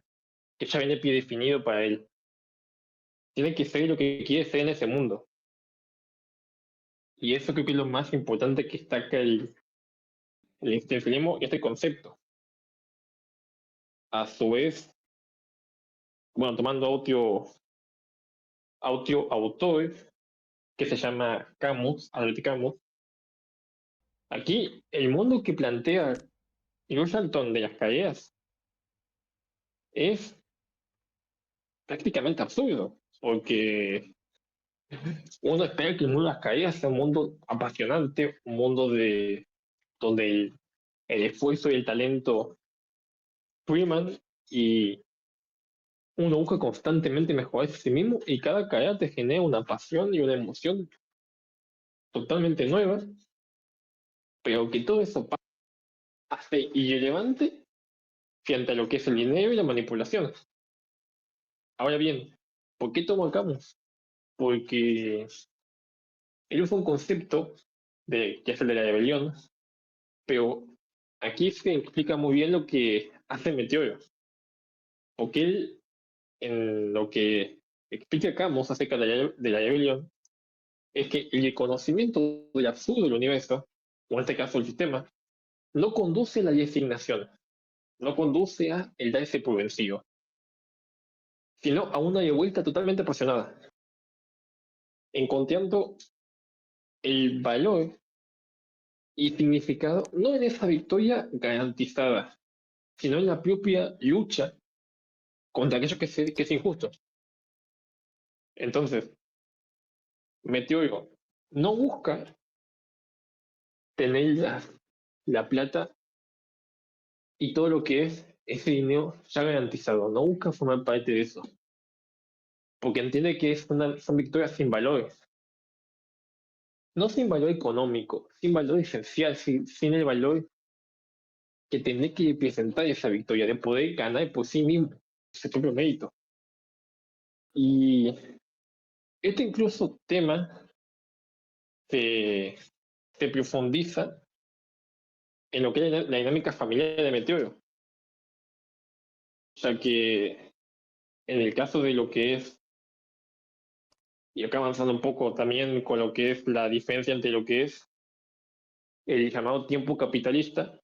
que ya viene predefinido para él. Tiene que ser lo que quiere ser en ese mundo. Y eso creo que es lo más importante que destaca el existencialismo y este concepto. A su vez, bueno, tomando otro autor que se llama Camus, Albert Camus, aquí el mundo que plantea Charlton de las caídas es prácticamente absurdo, porque uno espera que el mundo de las caídas sea un mundo apasionante, un mundo donde el esfuerzo y el talento priman y uno busca constantemente mejorarse a sí mismo y cada caída te genera una pasión y una emoción totalmente nueva, pero que todo eso hace irrelevante frente a lo que es el dinero y la manipulación. Ahora bien, ¿por qué tomo Camus? Porque él usa un concepto que es el de la rebelión, pero aquí se explica muy bien lo que hace Meteoro, porque él, en lo que explica Camus acerca de la rebelión, es que el conocimiento del absurdo del universo, o en este caso el sistema, no conduce a la designación, no conduce a el darse por vencido, sino a una revuelta totalmente apasionada, encontrando el valor y significado no en esa victoria garantizada, sino en la propia lucha contra aquello que es injusto. Entonces, Meteoro no busca tener la plata y todo lo que es ese dinero ya garantizado, no busca formar parte de eso, porque entiende que son victorias sin valores, no sin valor económico, sin valor esencial, sin el valor que tiene que representar esa victoria, de poder ganar por sí mismo, ese propio mérito. Y este incluso tema se, se profundiza en lo que es la dinámica familiar de Meteoro, ya que en el caso de lo que es, y acá avanzando un poco también con lo que es la diferencia entre lo que es el llamado tiempo capitalista,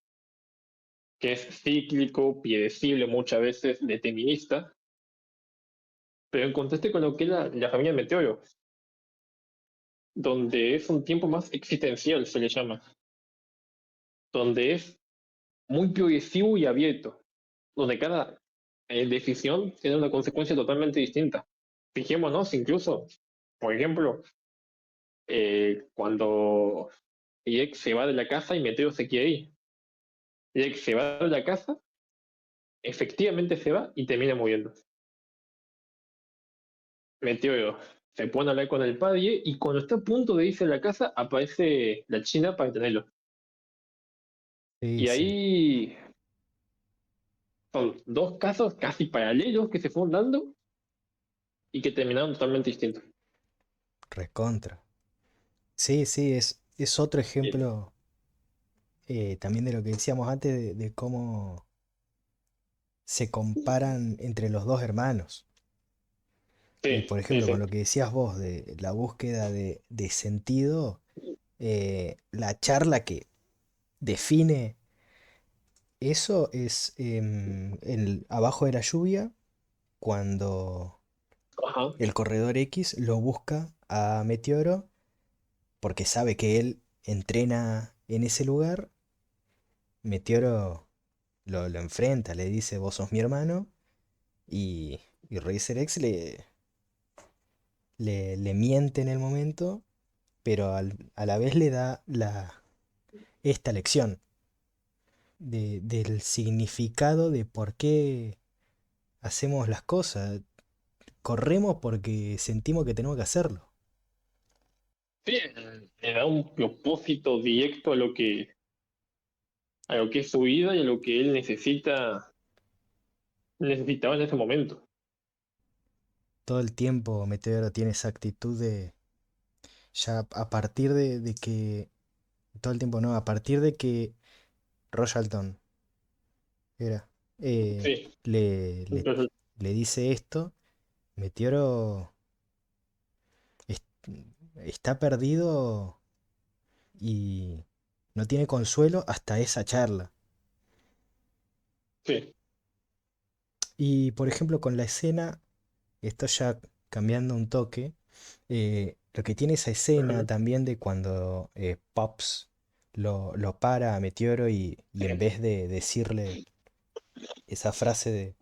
que es cíclico, predecible, muchas veces determinista, pero en contraste con lo que es la familia Meteoro, donde es un tiempo más existencial, se le llama, donde es muy progresivo y abierto, donde cada decisión tiene una consecuencia totalmente distinta. Fijémonos incluso, por ejemplo, cuando Jack se va de la casa y Meteo se quiere ir. Jack se va de la casa, efectivamente se va y termina muriendo. Meteo se pone a hablar con el padre y cuando está a punto de irse a la casa aparece la China para tenerlo. Sí, Y sí, ahí son dos casos casi paralelos que se fueron dando y que terminaron totalmente distintos. recontra. Sí, sí, es otro ejemplo también de lo que decíamos antes de cómo se comparan entre los dos hermanos. Y Sí, por sí, ejemplo, con sí. lo que decías vos de la búsqueda de sentido, la charla que define eso es abajo de la lluvia, cuando Ajá. el corredor X lo busca a Meteoro porque sabe que él entrena en ese lugar. Meteoro lo enfrenta, le dice, vos sos mi hermano, y Racer X le miente en el momento, pero a la vez le da esta lección del significado de por qué hacemos las cosas. Corremos porque sentimos que tenemos que hacerlo. Sí, le da un propósito directo a lo que es su vida y a lo que él necesitaba en ese momento. Todo el tiempo Meteoro tiene esa actitud de, ya a partir de que todo el tiempo no, a partir de que Royalton era, eh, Sí, le, le, entonces, le dice esto, Meteoro es- está perdido y no tiene consuelo hasta esa charla. sí. Y por ejemplo, con la escena, esto ya cambiando un toque, lo que tiene esa escena Ujú, también de cuando Pops lo para a Meteoro y en sí, vez de decirle esa frase de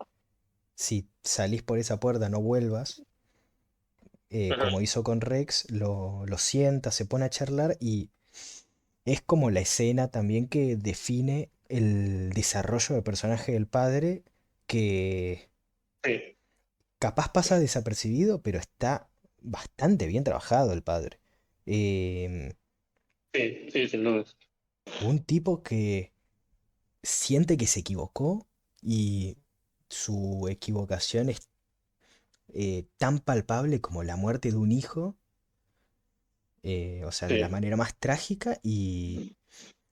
si salís por esa puerta no vuelvas, como ujú, hizo con Rex, lo sienta, se pone a charlar y es como la escena también que define el desarrollo del personaje del padre, que sí, capaz pasa desapercibido, pero está bastante bien trabajado el padre. Em, sí, sí, sin duda. un tipo que siente que se equivocó y su equivocación es tan palpable como la muerte de un hijo, o sea, de la Sí, manera más trágica, y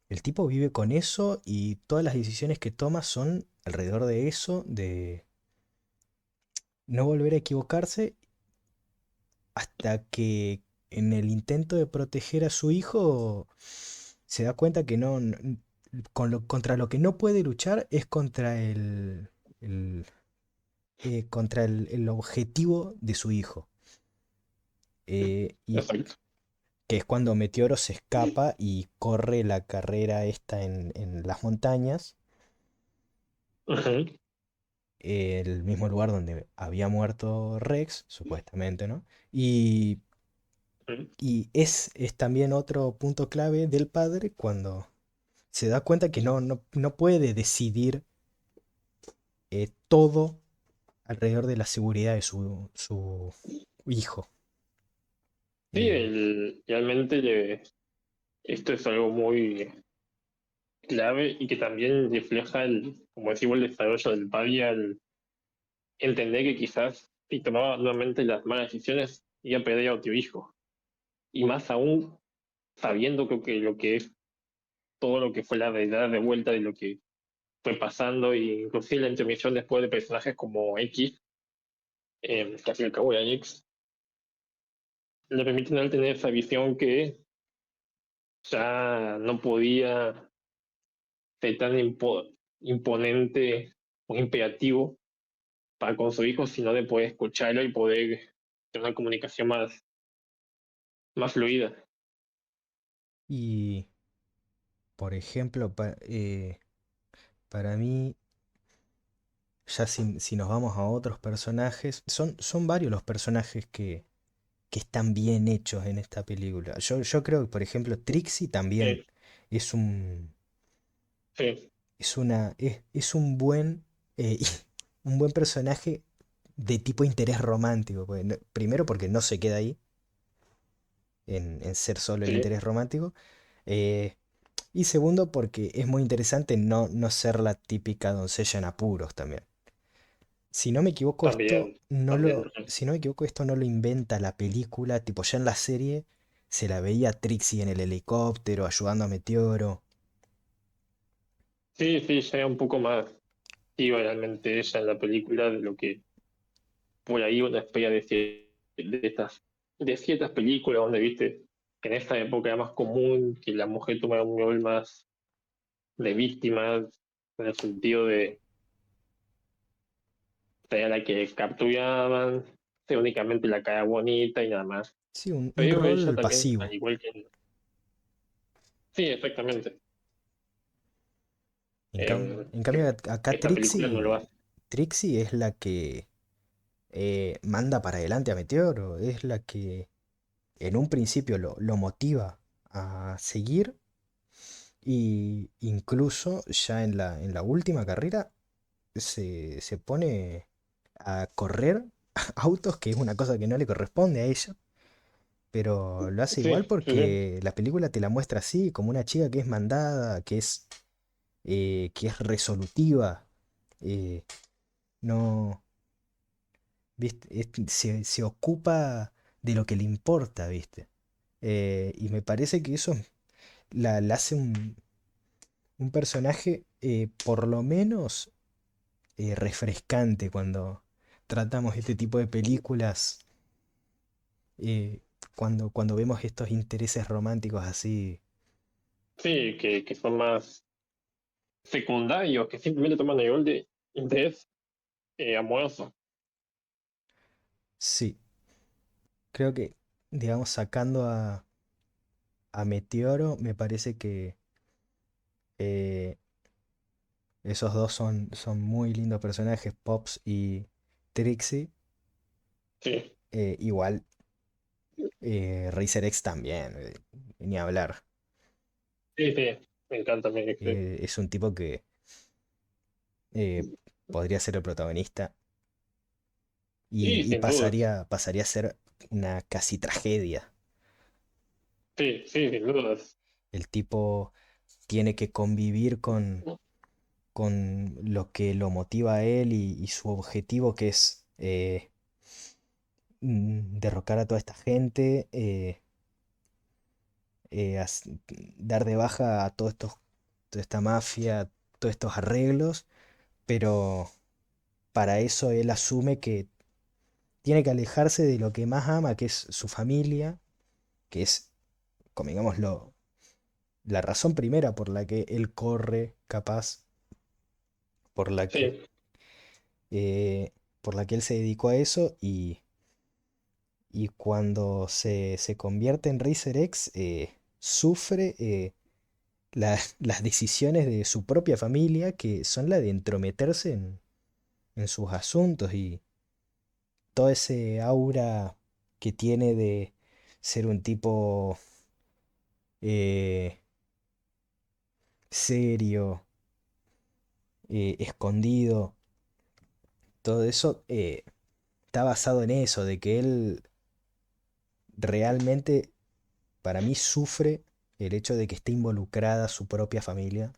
el tipo vive con eso y todas las decisiones que toma son alrededor de eso, de no volver a equivocarse hasta que en el intento de proteger a su hijo se da cuenta que contra lo que no puede luchar es contra el- el objetivo de su hijo. Y exacto. que es cuando Meteoro se escapa y corre la carrera esta en las montañas, Ujú, el mismo lugar donde había muerto Rex, supuestamente, ¿no? Y, ujú. y es también otro punto clave del padre cuando se da cuenta que no puede decidir todo alrededor de la seguridad de su hijo. Sí, Eh, realmente esto es algo muy clave y que también refleja como decimos, el desarrollo del padre al entender que quizás si tomaba nuevamente las malas decisiones iba a perder a otro hijo. Y más aún sabiendo lo que es todo lo que fue la realidad de vuelta de lo que fue pasando, e inclusive la intervención después de personajes como X, que al fin y al cabo era X, le permiten a él tener esa visión que ya no podía ser tan imponente o imperativo para con su hijo, sino de poder escucharlo y poder tener una comunicación más fluida. y, por ejemplo, para mí, ya si nos vamos a otros personajes, son varios los personajes que están bien hechos en esta película. Yo creo que, por ejemplo, Trixie también Sí, es un, sí, es un buen personaje de tipo interés romántico. Primero porque no se queda ahí en ser solo el sí, interés romántico. eh, y segundo porque es muy interesante no ser la típica doncella en apuros también. Si no me equivoco, también, también. si no me equivoco, esto no lo inventa la película, tipo ya en la serie se la veía a Trixie en el helicóptero ayudando a Meteoro. Sí, sí, ya era un poco más activa realmente ella en la película de lo que por ahí uno espera de ciertas películas donde viste que en esta época era más común que la mujer tomara un rol más de víctima, en el sentido de ser la que capturaban, ser únicamente la cara bonita y nada más. Sí, un Pero ella rol también, al pasivo. igual que... Sí, exactamente. En cambio, acá Esta película no lo hace. Trixie es la que manda para adelante a Meteoro, es la que en un principio lo motiva a seguir y incluso ya en la última carrera se pone a correr autos, que es una cosa que no le corresponde a ella, pero lo hace igual Sí, sí, sí. porque la película te la muestra así, como una chica que es mandada, que es resolutiva, eh, no, ¿viste? Se ocupa de lo que le importa, ¿viste? Y me parece que eso la hace un personaje por lo menos refrescante cuando tratamos este tipo de películas, eh, cuando vemos estos intereses románticos así. Sí, que son más secundarios, que simplemente toman el rol de interés amoroso. Sí, creo que, digamos, sacando a Meteoro, me parece que eh, esos dos son muy lindos personajes, Pops y Trixie. Sí, Igual, Racer X también, ni hablar. sí, sí, me encanta, me sí. Es un tipo que eh, podría ser el protagonista Sí, y sin dudas. pasaría a ser una casi tragedia. Sí, sí, sin dudas. El tipo tiene que convivir con lo que lo motiva a él y su objetivo que es derrocar a toda esta gente, dar de baja a toda esta mafia, todos estos arreglos, pero para eso él asume que tiene que alejarse de lo que más ama, que es su familia, que es, como digámoslo, la razón primera por la que él corre, capaz, por la que, Sí, eh, por la que él se dedicó a eso y cuando se convierte en Racer X, sufre las decisiones de su propia familia, que son la de entrometerse en sus asuntos y todo ese aura que tiene de ser un tipo eh, serio, escondido, todo eso está basado en eso, de que él realmente, para mí, sufre el hecho de que esté involucrada su propia familia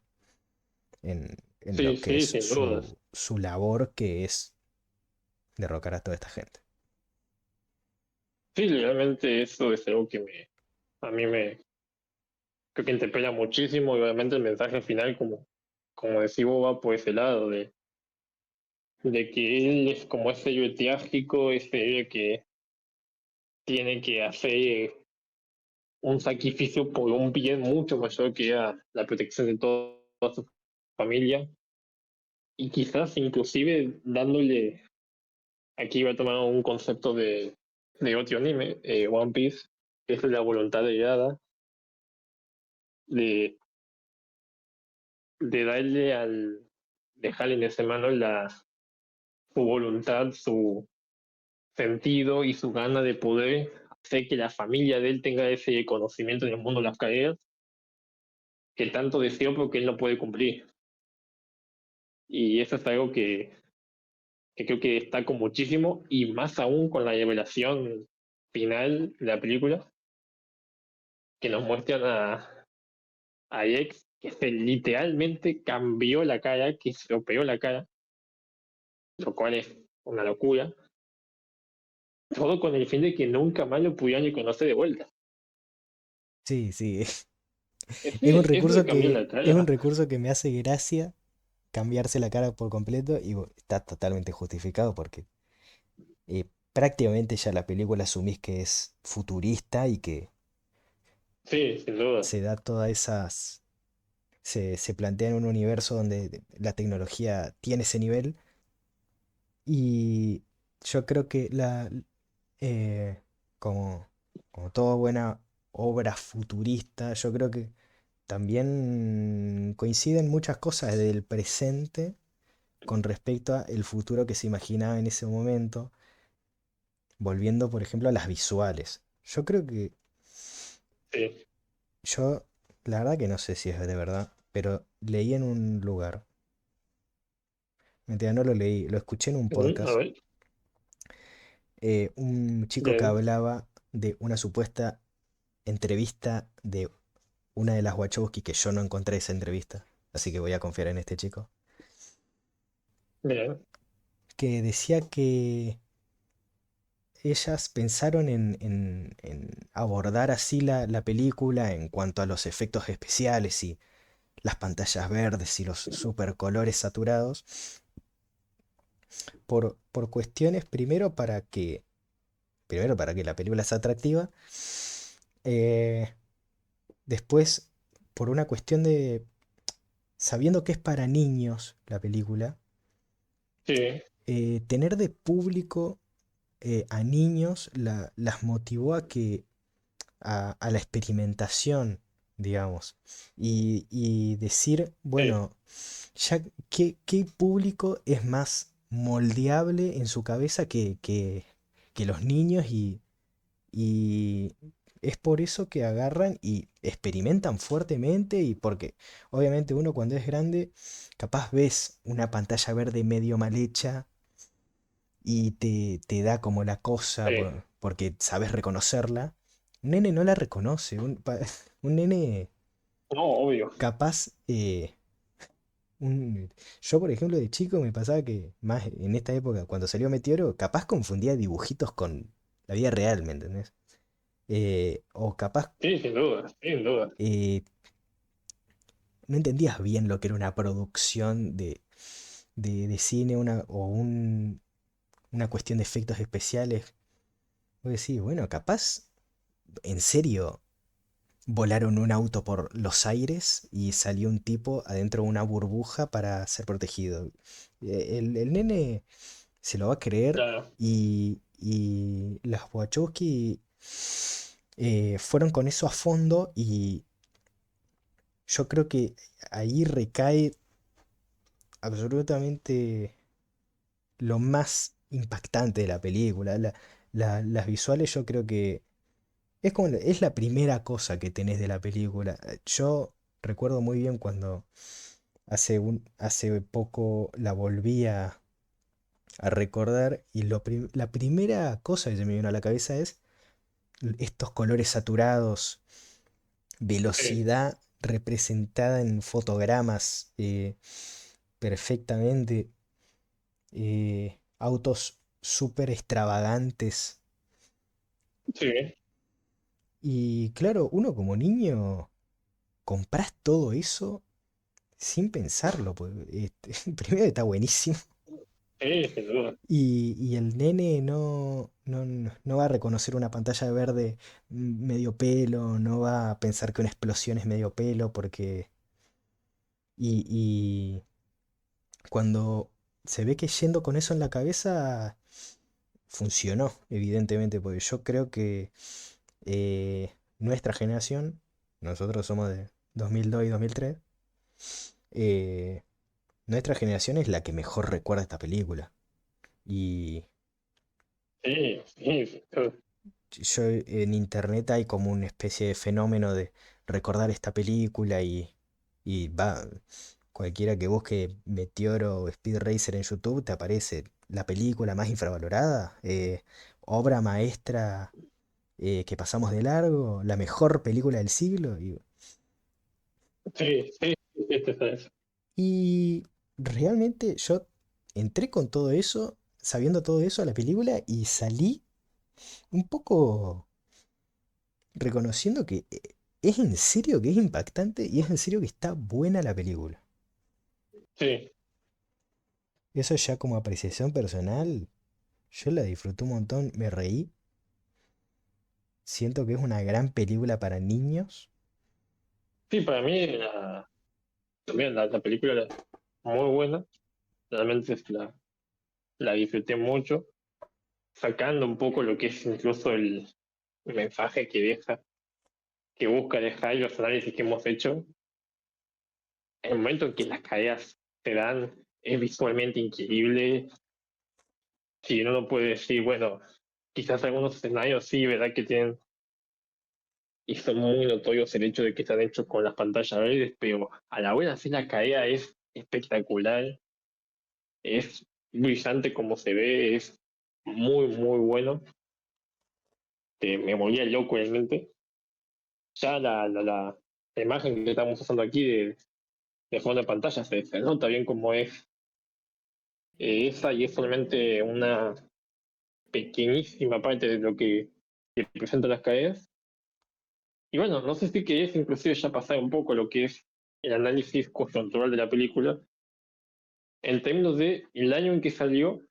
en sí, lo que sí, es sin dudas. su labor, que es derrocar a toda esta gente. Sí, realmente eso es algo que a mí me, creo que interpela muchísimo y obviamente el mensaje final, como decís vos, va por ese lado de que él es como ese héroe trágico, ese héroe que tiene que hacer un sacrificio por un bien mucho mayor que era la protección de toda su familia y quizás inclusive dándole, aquí va a tomar un concepto de otro anime, One Piece, que es la voluntad de Yada, de, de darle dejarle en ese mano su voluntad, su sentido y su gana de poder hacer que la familia de él tenga ese conocimiento en el mundo de las carreras que tanto deseó porque él no puede cumplir. Y eso es algo que creo que destaco muchísimo y más aún con la revelación final de la película, que nos muestran a X que se literalmente cambió la cara, que se operó la cara, lo cual es una locura, todo con el fin de que nunca más lo pudieran reconocer de vuelta. Sí, sí, Eso de cambiar la es un cara, recurso que me hace gracia cambiarse la cara por completo y está totalmente justificado porque prácticamente ya la película asumís que es futurista y que sí, sin duda, se da todas esas, se plantea en un universo donde la tecnología tiene ese nivel y yo creo que eh, como, como toda buena obra futurista, yo creo que también coinciden muchas cosas del presente con respecto al futuro que se imaginaba en ese momento, volviendo por ejemplo a las visuales. Yo creo que sí. yo, la verdad que no sé si es de verdad, pero leí en un lugar, mentira, no lo leí, lo escuché en un A podcast, ver, un chico que bien, hablaba de una supuesta entrevista de una de las Wachowski, que yo no encontré esa entrevista, así que voy a confiar en este chico, bien, que decía que ellas pensaron en abordar así la película en cuanto a los efectos especiales y las pantallas verdes y los supercolores saturados, por cuestiones primero para que la película sea atractiva, eh, después por una cuestión de, sabiendo que es para niños la película, Sí, tener de público a niños las motivó a la experimentación, digamos, y decir, sí, bueno, ya qué público es más moldeable en su cabeza que los niños y es por eso que agarran y experimentan fuertemente y porque obviamente uno cuando es grande, capaz ves una pantalla verde medio mal hecha y te da como la cosa sí. porque sabes reconocerla. Un nene no la reconoce. Un nene No, obvio. capaz... yo, por ejemplo, de chico me pasaba que, más en esta época, cuando salió Meteoro, capaz confundía dibujitos con la vida real, ¿me entendés? O capaz Sí, sin duda, sin duda. eh, no entendías bien lo que era una producción de cine una cuestión de efectos especiales. Vos decís, bueno, capaz, en serio, volaron un auto por los aires y salió un tipo adentro de una burbuja para ser protegido. El nene se lo va a creer Claro. y las Wachowski fueron con eso a fondo y yo creo que ahí recae absolutamente lo más impactante de la película. Las visuales yo creo que es la primera cosa que tenés de la película. Yo recuerdo muy bien cuando hace poco la volví a recordar y la primera cosa que se me vino a la cabeza es estos colores saturados, Sí, velocidad representada en fotogramas perfectamente, autos súper extravagantes. sí, Y claro, uno como niño compras todo eso sin pensarlo, pues, primero está buenísimo. sí, sin duda. Y el nene no va a reconocer una pantalla verde medio pelo, no va a pensar que una explosión es medio pelo, porque... Y cuando se ve que yendo con eso en la cabeza, funcionó, evidentemente, porque yo creo que nuestra generación, nosotros somos de 2002 y 2003, eh, nuestra generación es la que mejor recuerda esta película. Y Sí, sí, sin duda. yo en internet hay como una especie de fenómeno de recordar esta película y va, cualquiera que busque Meteoro o Speed Racer en YouTube te aparece la película más infravalorada, obra maestra que pasamos de largo, la mejor película del siglo. Sí, sí, sí, este es eso. Y realmente yo entré con todo eso, sabiendo todo eso a la película y salí un poco reconociendo que es en serio que es impactante y es en serio que está buena la película. Sí, Eso ya como apreciación personal, yo la disfruté un montón, me reí, siento que es una gran película para niños. sí, para mí también la película era muy buena. Realmente la disfruté mucho, sacando un poco lo que es incluso el mensaje que deja, que busca dejar y los análisis que hemos hecho. El momento en que las caídas se dan es visualmente increíble. Si uno no puede decir, bueno, quizás algunos escenarios sí, ¿verdad? Que tienen, y son muy notorios el hecho de que están hechos con las pantallas verdes, pero a la hora de hacer la caída es espectacular, es brillante como se ve, es muy, muy bueno. Me volvía loco realmente. Ya la imagen que estamos usando aquí de fondo de pantalla se nota bien cómo es esa y es solamente pequeñísima parte de lo que presentan las cadenas. Y bueno, no sé si querés inclusive ya pasar un poco lo que es el análisis coyuntural de la película, en términos de el año en que salió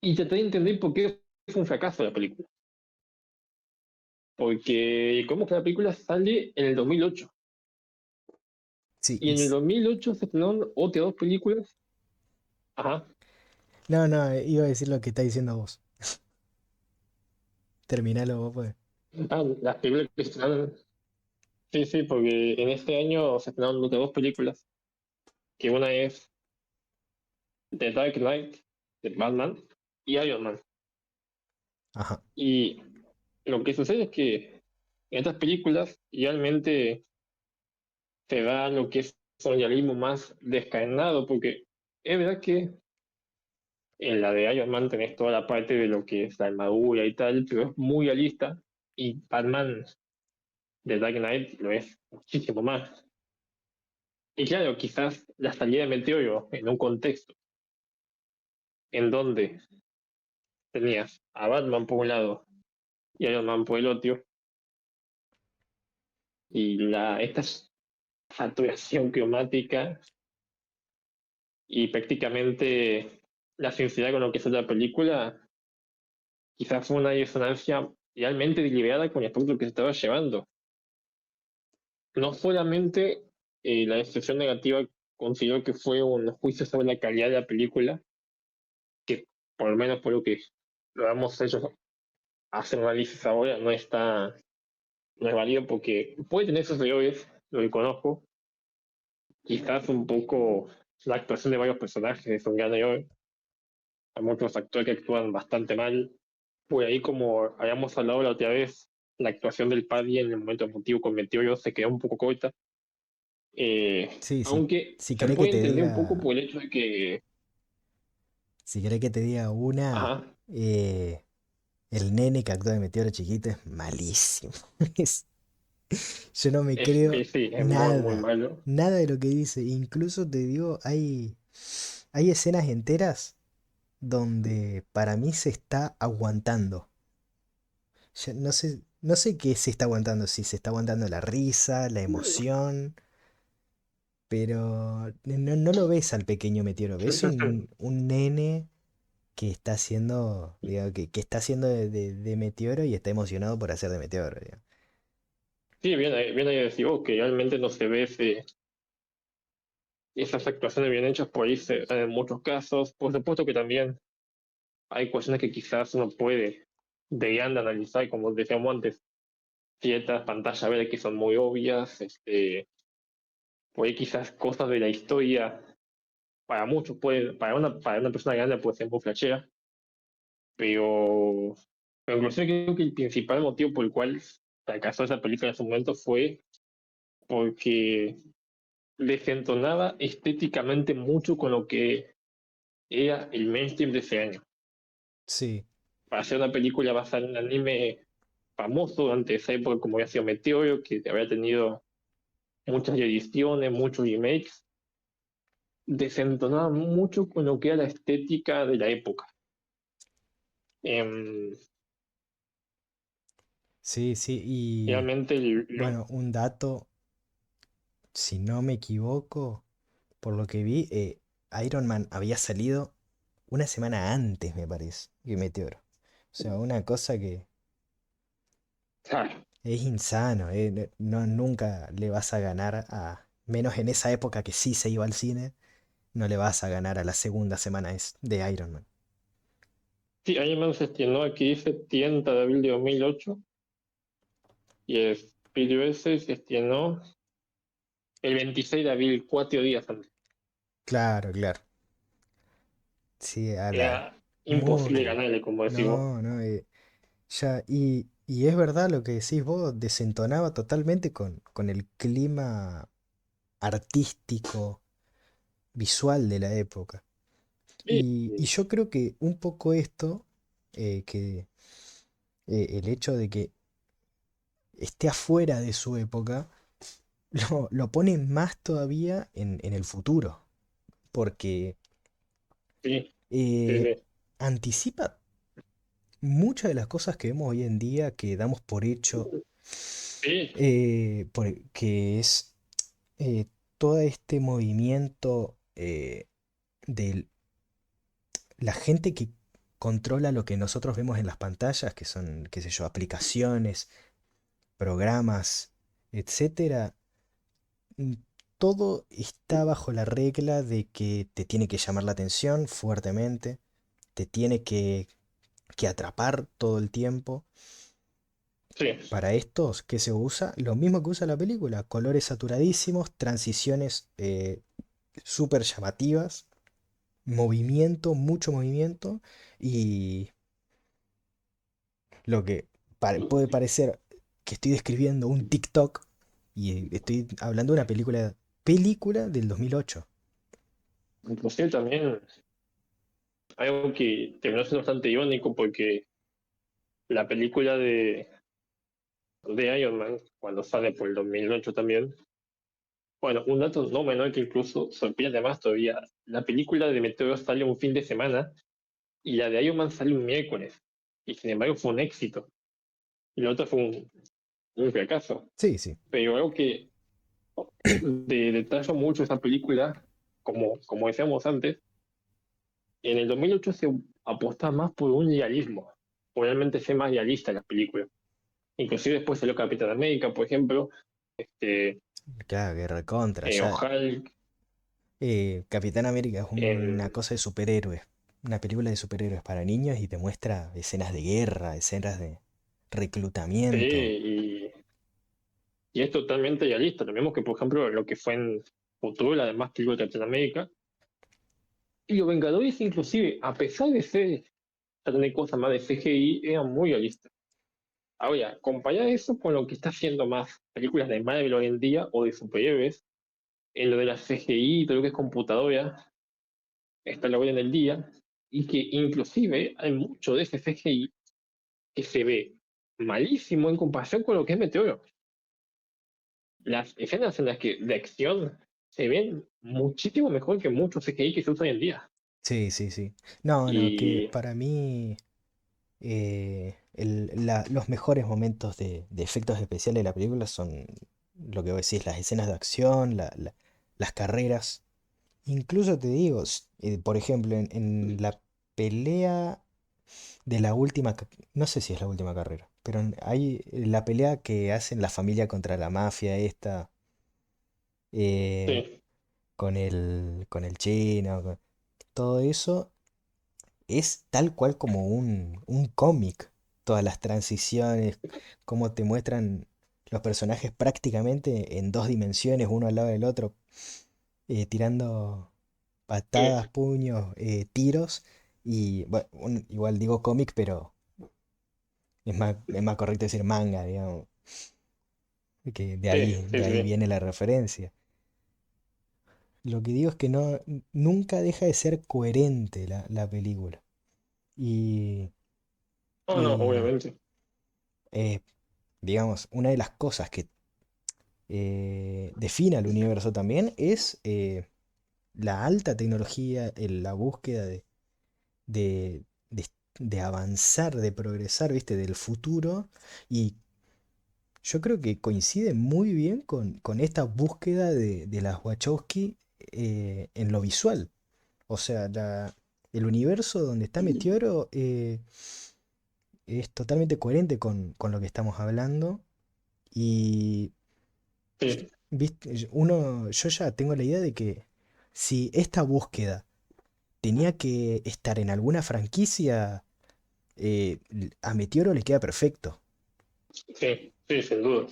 y tratar de entender por qué fue un fracaso la película. Porque como que la película sale en el 2008 Sí, y en el 2008 se estrenaron otras dos películas. Ajá. no, no, iba a decir lo que está diciendo vos. Terminalo vos, pues. Ah, las películas que se estrenaron. Sí, sí, porque en este año se estrenaron otras dos películas, que una es The Dark Knight de Batman y Iron Man. Ajá. Y lo que sucede es que en estas películas realmente se da lo que es un realismo más descarnado, porque es verdad que en la de Iron Man tenés toda la parte de lo que es la armadura y tal, pero es muy realista, y Batman de Dark Knight lo es muchísimo más. Y claro, quizás la salida de Meteoro en un contexto en donde tenías a Batman por un lado y Iron Man por el otro, y esta saturación cromática y prácticamente la sinceridad con lo que es la película, quizás fue una disonancia realmente deliberada con el producto que se estaba llevando. No solamente la decepción negativa considero que fue un juicio sobre la calidad de la película, que por lo menos por lo que lo hemos hecho hacer un análisis ahora, no es válido porque puede tener sus errores, lo reconozco, quizás un poco la actuación de varios personajes es un gran error, hay muchos actores que actúan bastante mal, por ahí como habíamos hablado la otra vez, la actuación del Paddy en el momento emotivo con Meteoro se quedó un poco corta, Sí, sí. aunque Si se querés que puede te entender un poco diga, por el hecho de que, si querés que te diga una, ajá, eh, el nene que actúa de Meteoro chiquito es malísimo. Es- yo no me creo sí, es muy, muy nada, malo. nada de lo que dice. Incluso te digo, hay escenas enteras donde para mí se está aguantando. No sé, no sé qué se está aguantando, si se está aguantando la risa, la emoción, pero no, no lo ves al pequeño Meteoro, ves un nene que está haciendo, digo, que está haciendo de Meteoro y está emocionado por hacer de Meteoro, digo. Sí, bien ahí decir vos, que realmente no se ve esas actuaciones bien hechas por ahí se dan en muchos casos. Por supuesto que también hay cuestiones que quizás uno puede, deberían de analizar, como decíamos antes, ciertas pantallas verdes que son muy obvias, por ahí quizás cosas de la historia, para muchos puede, para una persona grande puede ser muy flashera, pero, pero inclusive creo que el principal motivo por el cual fracasó esa película en su momento fue porque desentonaba estéticamente mucho con lo que era el mainstream de ese año. Sí, Para hacer una película basada en un anime famoso durante esa época como había sido Meteoro, que había tenido muchas ediciones, muchos remakes, desentonaba mucho con lo que era la estética de la época. Em, sí, sí, y realmente, bueno, un dato, si no me equivoco, por lo que vi, Iron Man había salido una semana antes, me parece, que Meteoro. O sea, una cosa que claro, es insano, no, nunca le vas a ganar a, menos en esa época que sí se iba al cine, no le vas a ganar a la segunda semana de Iron Man. sí, Iron Man se estrenó aquí, dice 30 de abril de 2008 y el Speed S se estrenó el 26 de abril, 4 días antes. Claro, claro. Sí, a la... Era imposible Muy... ganarle, como decimos. No, no, ya, y es verdad lo que decís vos, desentonaba totalmente con el clima artístico, visual de la época. Y, Y yo creo que un poco esto, que el hecho de que esté afuera de su época, lo pone más todavía en el futuro. Porque sí, sí, eh, sí. anticipa muchas de las cosas que vemos hoy en día, que damos por hecho, Sí, que es todo este movimiento de la gente que controla lo que nosotros vemos en las pantallas, que son, qué sé yo, aplicaciones, programas, etcétera. mm, Todo está bajo la regla de que te tiene que llamar la atención fuertemente, te tiene que atrapar todo el tiempo. sí. Para estos, ¿qué se usa? Lo mismo que usa la película, colores saturadísimos, transiciones súper llamativas, movimiento, mucho movimiento, y lo que puede parecer que estoy describiendo un TikTok, y estoy hablando de una película del 2008. Inclusive también algo que terminó siendo bastante irónico porque la película de Iron Man, cuando sale por el 2008 también, bueno, un dato no menor que incluso sorprende más todavía, la película de Meteoro sale un fin de semana y la de Iron Man sale un miércoles, y sin embargo fue un éxito, y la otra fue un fracaso. Sí, sí, Pero algo que detalla mucho esa película, como decíamos antes, en el 2008 se apostaba más por un realismo, por realmente ser más realista en las películas. Inclusive después salió Capitán América, por ejemplo, este, claro, Guerra Contra, o ya. Hulk, Capitán América es una en, cosa de superhéroes, una película de superhéroes para niños y te muestra escenas de guerra, escenas de sí, reclutamiento. y es totalmente realista. Lo mismo que, por ejemplo, lo que fue en futuro, además que de Capitán América. Y los Vengadores, inclusive, a pesar de ser, ya tener cosas más de CGI, eran muy realistas. Ahora, comparar eso con lo que está haciendo más películas de Marvel hoy en día o de superhéroes, en lo de la CGI, todo lo que es computadora, está a la orden del día, y que inclusive hay mucho de ese CGI que se ve malísimo en comparación con lo que es Meteoro. Las escenas en las que de acción se ven muchísimo mejor que muchos CGI que se usan hoy en día. Sí, sí, sí. No, no, que Y para mí los mejores momentos de efectos especiales de la película son lo que vos decís, las escenas de acción, las carreras. Incluso te digo, por ejemplo, en la pelea de la última, no sé si es la última carrera, pero hay la pelea que hacen la familia contra la mafia esta, eh, sí, con el chino, todo eso es tal cual como un cómic. Todas las transiciones, cómo te muestran los personajes prácticamente en dos dimensiones, uno al lado del otro, tirando patadas, sí, puños, tiros. Y bueno, igual digo cómic, pero es más correcto decir manga, digamos, que de sí, ahí, de sí, ahí sí. viene la referencia. Lo que digo es que no, nunca deja de ser coherente la película. Y, No, no, y obviamente. eh, digamos, una de las cosas que define al universo también es la alta tecnología, la búsqueda de, de- de avanzar, de progresar, ¿viste? Del futuro. Y yo creo que coincide muy bien con esta búsqueda de las Wachowski en lo visual. O sea, el universo donde está Meteoro es totalmente coherente con lo que estamos hablando. Y Sí. ¿viste? Yo ya tengo la idea de que si esta búsqueda tenía que estar en alguna franquicia, a Meteoro le queda perfecto. Sí, sí, sin duda.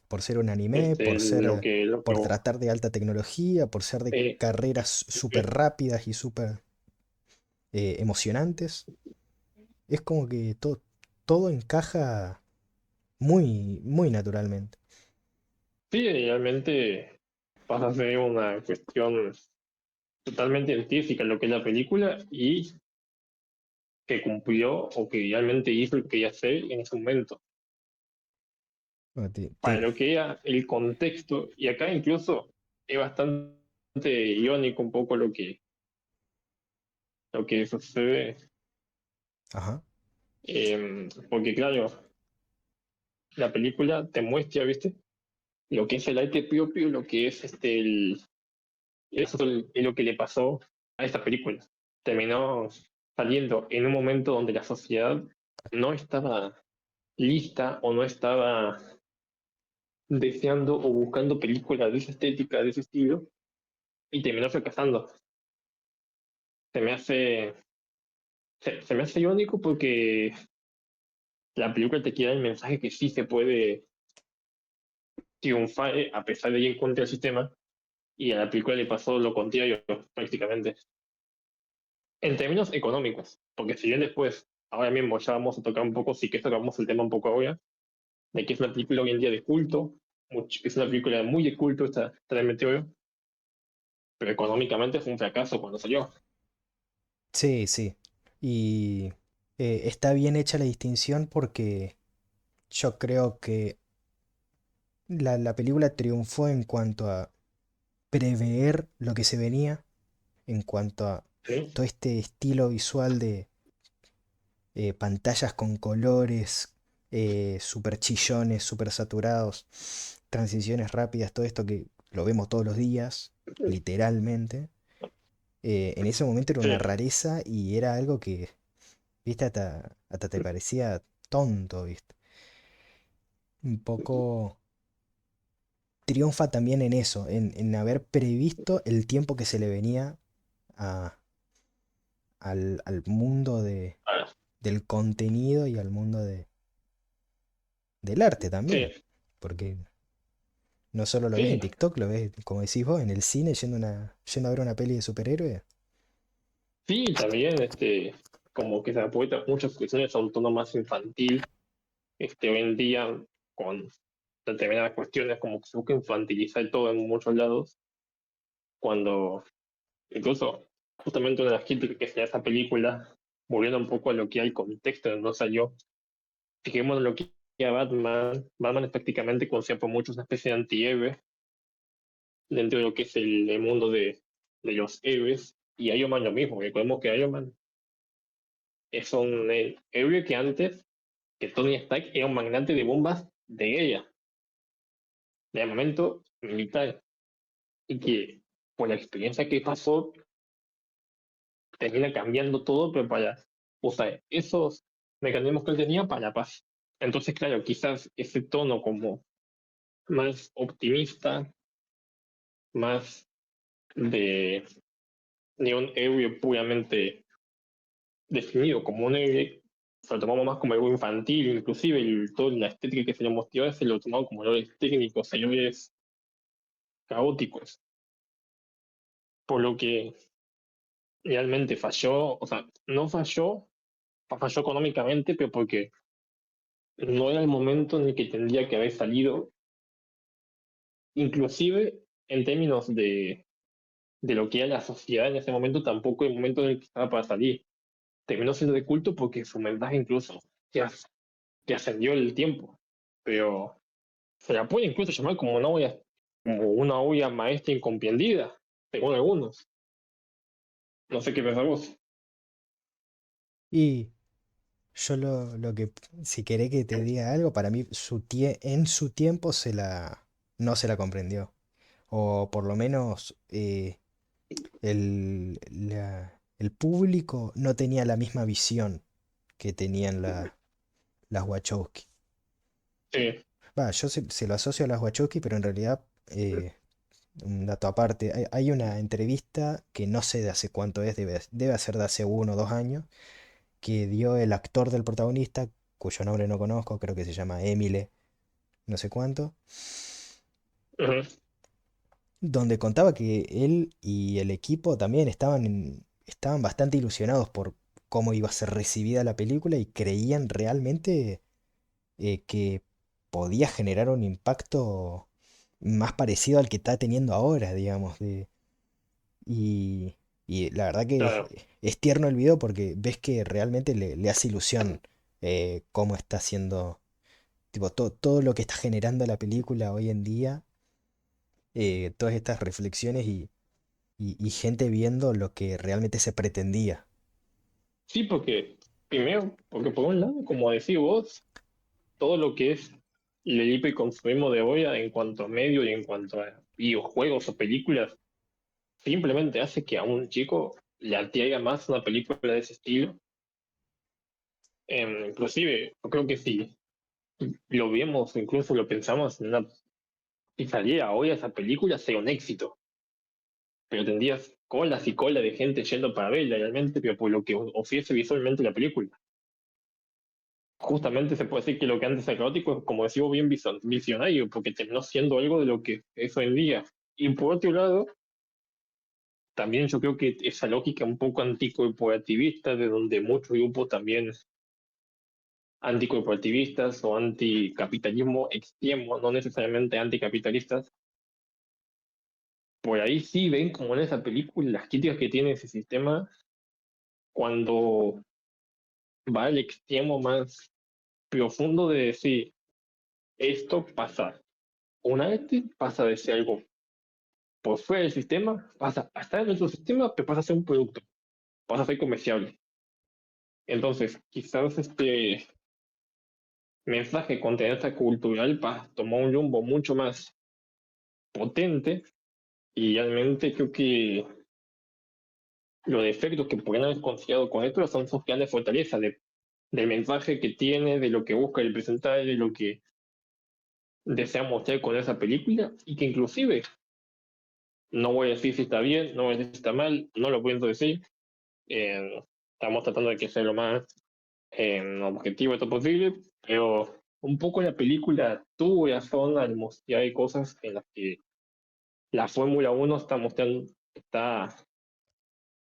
Por ser un anime, Lo que por tratar de alta tecnología, por ser de eh, carreras súper rápidas y súper emocionantes. Es como que todo encaja muy, muy naturalmente. sí, realmente pasa a ser una cuestión totalmente científica lo que es la película y que cumplió o que realmente hizo lo que quería hacer en ese momento. Bueno, Para lo que era el contexto, y acá incluso es bastante irónico un poco lo que sucede. Ajá. Porque claro, la película te muestra, ¿viste? Lo que es el arte propio, lo que es lo que le pasó a esta película. Terminó saliendo en un momento donde la sociedad no estaba lista o no estaba deseando o buscando películas de esa estética, de ese estilo, y terminó fracasando. Se me hace, se me hace irónico porque la película te quiere dar el mensaje que sí se puede triunfar a pesar de ir en contra del sistema, y a la película le pasó lo contrario prácticamente. En términos económicos, porque si bien después, ahora mismo ya vamos a tocar un poco, sí que tocamos el tema un poco ahora, de que es una película hoy en día de culto, que es una película muy de culto esta de Meteoro, pero económicamente fue un fracaso cuando salió. Sí, sí. Y está bien hecha la distinción porque yo creo que la película triunfó en cuanto a prever lo que se venía, en cuanto a ¿Sí? todo este estilo visual de pantallas con colores, super chillones, super saturados, transiciones rápidas, todo esto que lo vemos todos los días, literalmente. En ese momento era una Sí, rareza y era algo que, viste, hasta te parecía tonto, viste. Un poco triunfa también en eso, en haber previsto el tiempo que se le venía a- al mundo ah, del contenido y al mundo del arte también. sí, Porque no solo lo ves en sí, TikTok, lo ves, como decís vos, en el cine yendo a ver una peli de superhéroes. sí, también como que se apuesta muchas cuestiones a un tono más infantil, hoy en día con determinadas cuestiones como que se busca infantilizar todo en muchos lados, cuando incluso justamente una de las críticas que se da a esa película, volviendo un poco a lo que hay contexto de no salió, fijémonos lo que a Batman. Batman es prácticamente conocido por muchos una especie de antihéroe dentro de lo que es el mundo de los héroes, y Iron Man lo mismo. Recordemos que Iron Man es un héroe que antes, que Tony Stark era un magnate de bombas de guerra, de armamento militar, y que por la experiencia que pasó termina cambiando todo, pero para usar esos mecanismos que él tenía para la paz. Entonces, claro, quizás ese tono como más optimista, más de, de un héroe puramente definido como un héroe, se lo tomamos más como algo infantil, inclusive toda la estética que se le mostró se lo tomamos como héroes técnicos, héroes caóticos, por lo que realmente falló, o sea, no falló, falló económicamente, pero porque no era el momento en el que tendría que haber salido, inclusive en términos de lo que era la sociedad en ese momento, tampoco el momento en el que estaba para salir. Terminó siendo de culto porque su mensaje incluso ya, ya ascendió el tiempo, pero se la puede incluso llamar como una obra maestra incomprendida, según algunos. No sé qué pensás vos. Y yo lo que, si querés que te diga algo, para mí en su tiempo no se la comprendió. O por lo menos el público no tenía la misma visión que tenían las Wachowski. Sí, Va, yo se lo asocio a las Wachowski, pero en realidad, un dato aparte, hay una entrevista que no sé de hace cuánto es, debe ser de hace 1 o 2 años, que dio el actor del protagonista, cuyo nombre no conozco, creo que se llama Emile, no sé cuánto, ujú, donde contaba que él y el equipo también estaban bastante ilusionados por cómo iba a ser recibida la película y creían realmente que podía generar un impacto más parecido al que está teniendo ahora, digamos. Y, y la verdad que claro. es tierno el video porque ves que realmente le hace ilusión cómo está haciendo, tipo, todo lo que está generando la película hoy en día, todas estas reflexiones y gente viendo lo que realmente se pretendía. Sí, porque Primero, porque por un lado, como decís vos, todo lo que es el hiperconsumismo de hoy en cuanto a medios y en cuanto a videojuegos o películas, simplemente hace que a un chico le atraiga más una película de ese estilo. Inclusive, yo creo que si lo vemos, incluso lo pensamos, si saliera hoy esa película sería un éxito, pero tendrías colas y colas de gente yendo para verla realmente, pero por lo que ofrece visualmente la película. Justamente se puede decir que lo que antes era caótico es, como decimos, bien visionario, porque terminó siendo algo de lo que es hoy en día. Y por otro lado, también yo creo que esa lógica un poco anticorporativista, de donde muchos grupos también anticorporativistas o anticapitalismo extremo, no necesariamente anticapitalistas, por ahí sí ven como en esa película las críticas que tiene ese sistema cuando va al extremo más profundo de decir, esto pasa. Una vez pasa de ser algo por fuera del sistema, pasa a estar en nuestro sistema, pero pasa a ser un producto, pasa a ser comerciable. Entonces, quizás este mensaje con tendencia cultural tomar un rumbo mucho más potente y realmente creo que los defectos que pueden haber considerado con esto son sus grandes fortalezas del mensaje que tiene, de lo que busca el presentar, de lo que desea mostrar con esa película y que inclusive no voy a decir si está bien, no voy a decir si está mal, no lo puedo decir. Estamos tratando de que sea lo más objetivo esto posible, pero un poco la película tuvo razón al mostrar cosas en las que la Fórmula Uno está mostrando, está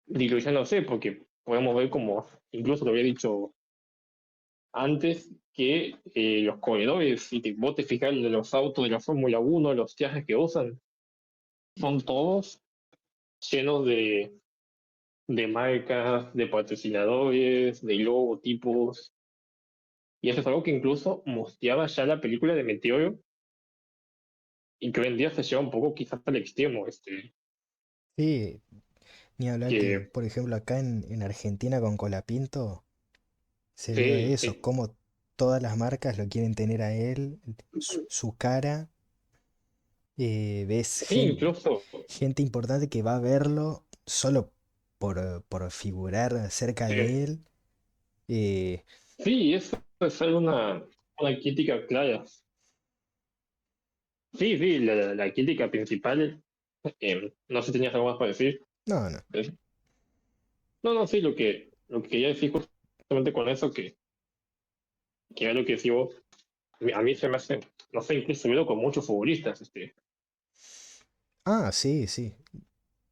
diluyéndose, porque podemos ver como, incluso lo había dicho antes, que los corredores, si vos te fijas de los autos de la Fórmula Uno, los trajes que usan, son todos llenos de marcas, de patrocinadores, de logotipos, y eso es algo que incluso mostraba ya la película de Meteoro, y que hoy en día se lleva un poco quizás al extremo, Sí, ni hablar que, que por ejemplo, acá en Argentina con Colapinto se ve sí, eso, sí, como todas las marcas lo quieren tener a él, su cara, ves sí, incluso, gente importante que va a verlo solo por figurar cerca de sí, él. eh, sí, eso es una crítica clara. Sí, sí, la crítica principal, no sé si tenías algo más para decir. no, no. ¿Eh? No, no, sí, lo que quería decir justamente con eso, que era lo que decía vos, a mí se me hace, no sé, incluso veo con muchos futbolistas, Ah, sí, sí.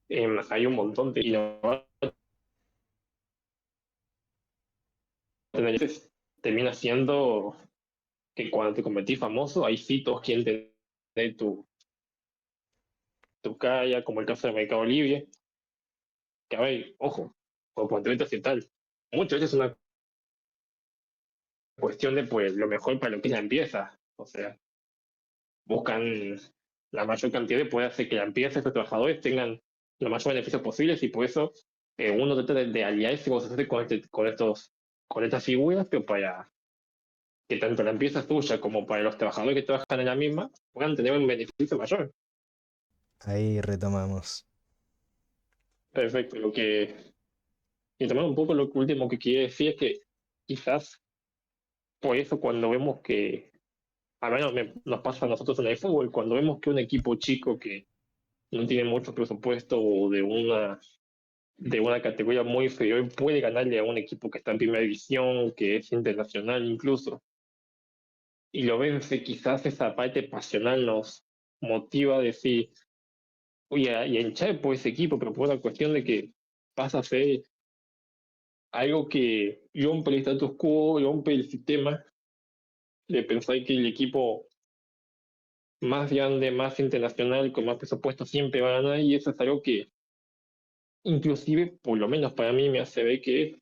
hay un montón de innovadores, termina siendo que cuando te convertís famoso, ahí sí todos quieren tener tu calla, como el caso de Mercado Libre, que a ver, ojo, por punto de vista occidental, muchas veces es una cuestión de pues lo mejor para lo que es la empresa, o sea, buscan la mayor cantidad de poder hacer que la empresa y sus trabajadores tengan los mayores beneficios posibles y por eso uno trata de aliarse con estas figuras, pero para que tanto la empresa suya como para los trabajadores que trabajan en la misma puedan tener un beneficio mayor. Ahí retomamos. Perfecto. Y también un poco lo último que quiero decir es que quizás por eso cuando vemos que, al menos nos pasa a nosotros en el fútbol, cuando vemos que un equipo chico que no tiene mucho presupuesto o de una categoría muy inferior puede ganarle a un equipo que está en primera división, que es internacional incluso, y lo vence, quizás esa parte pasional nos motiva a decir, oye, y a hinchar por ese equipo, pero por una cuestión de que pasa a ser algo que rompe el status quo, rompe el sistema, de pensar que el equipo más grande, más internacional, con más presupuesto siempre va a ganar, y eso es algo que inclusive, por lo menos para mí, me hace ver que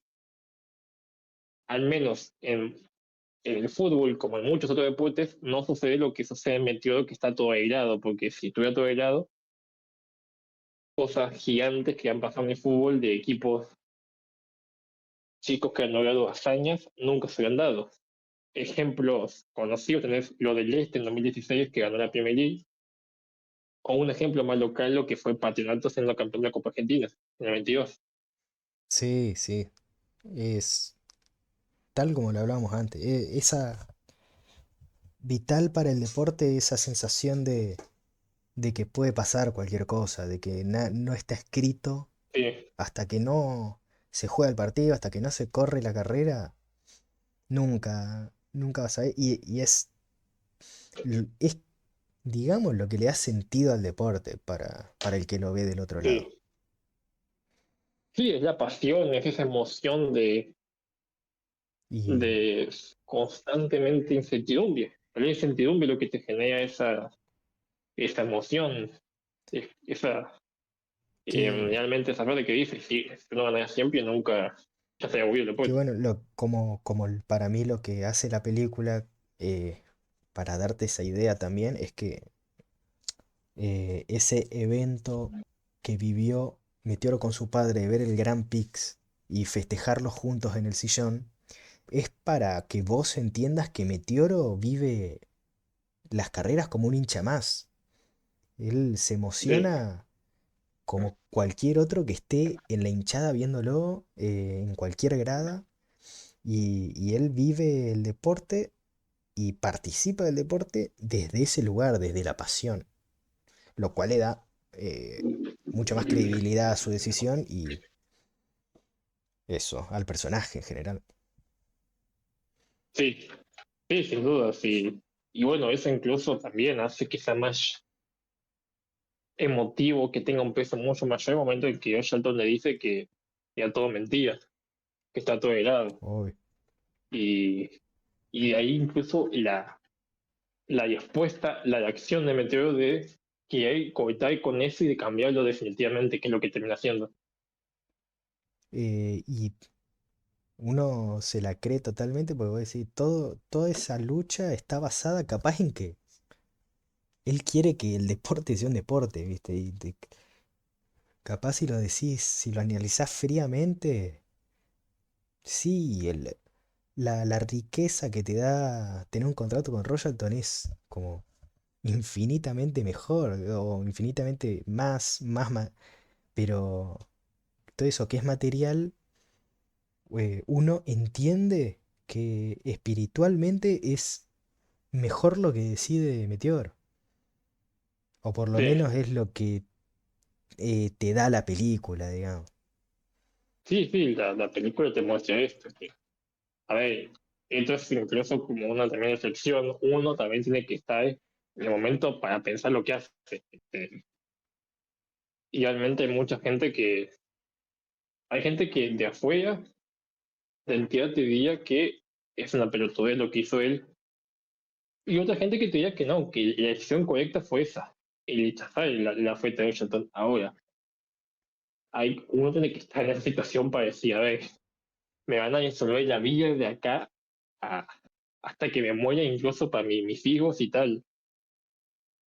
al menos en el fútbol, como en muchos otros deportes, no sucede lo que sucede en Meteoro, que está todo aislado, porque si estuviera todo aislado, cosas gigantes que han pasado en el fútbol de equipos chicos que han logrado hazañas nunca se le han dado. Ejemplos conocidos tenés lo del Este en 2016 que ganó la Premier League, o un ejemplo más local lo que fue Patronato siendo campeón de la Copa Argentina en el 22. Sí, sí. Es tal como lo hablábamos antes. Esa vital para el deporte, esa sensación de que puede pasar cualquier cosa, de que no está escrito Sí, hasta que no se juega el partido, hasta que no se corre la carrera, nunca vas a ver. Y es, digamos, lo que le da sentido al deporte para el que lo ve del otro lado. sí. Sí, es la pasión, es esa emoción Y de constantemente incertidumbre. La incertidumbre es lo que te genera esa emoción, esa, que, realmente esa frase que dice, sí, si uno gana siempre, nunca ya se aburrido que después. bueno, para mí lo que hace la película, para darte esa idea también, es que ese evento que vivió Meteoro con su padre, de ver el Grand Prix y festejarlos juntos en el sillón, es para que vos entiendas que Meteoro vive las carreras como un hincha más. Él se Sí, emociona como cualquier otro que esté en la hinchada viéndolo, en cualquier grada, y él vive el deporte y participa del deporte desde ese lugar, desde la pasión, lo cual le da mucha más credibilidad a su decisión y eso, al personaje en general. sí, sí, sin duda, sí. Y bueno, eso incluso también hace que sea más emotivo, que tenga un peso mucho mayor el momento en que Shelton le dice que era todo mentira, que está todo helado. Obvio. Y, y de ahí incluso la respuesta, la reacción de Meteoro de que cortar con eso y de cambiarlo definitivamente, que es lo que termina haciendo. Y uno se la cree totalmente porque vos decís, toda esa lucha está basada capaz en que él quiere que el deporte sea un deporte, ¿viste? Capaz si lo decís, si lo analizás fríamente, sí, la riqueza que te da tener un contrato con Royalton es como infinitamente mejor o infinitamente más, pero todo eso que es material, uno entiende que espiritualmente es mejor lo que decide Meteor, o por lo Sí, menos es lo que te da la película, digamos. sí, sí, la película te muestra esto. A ver, esto es incluso como una también reflexión. Uno también tiene que estar en el momento para pensar lo que hace. Y realmente hay gente que de afuera de entidad te diría que es una pelotudez lo que hizo él. Y otra gente que te diría que no, que la decisión correcta fue esa, el rechazar la oferta de Shelton. Ahora, uno tiene que estar en esa situación para decir, a ver, me van a resolver la vida de acá a- hasta que me muera, incluso para mis hijos y tal.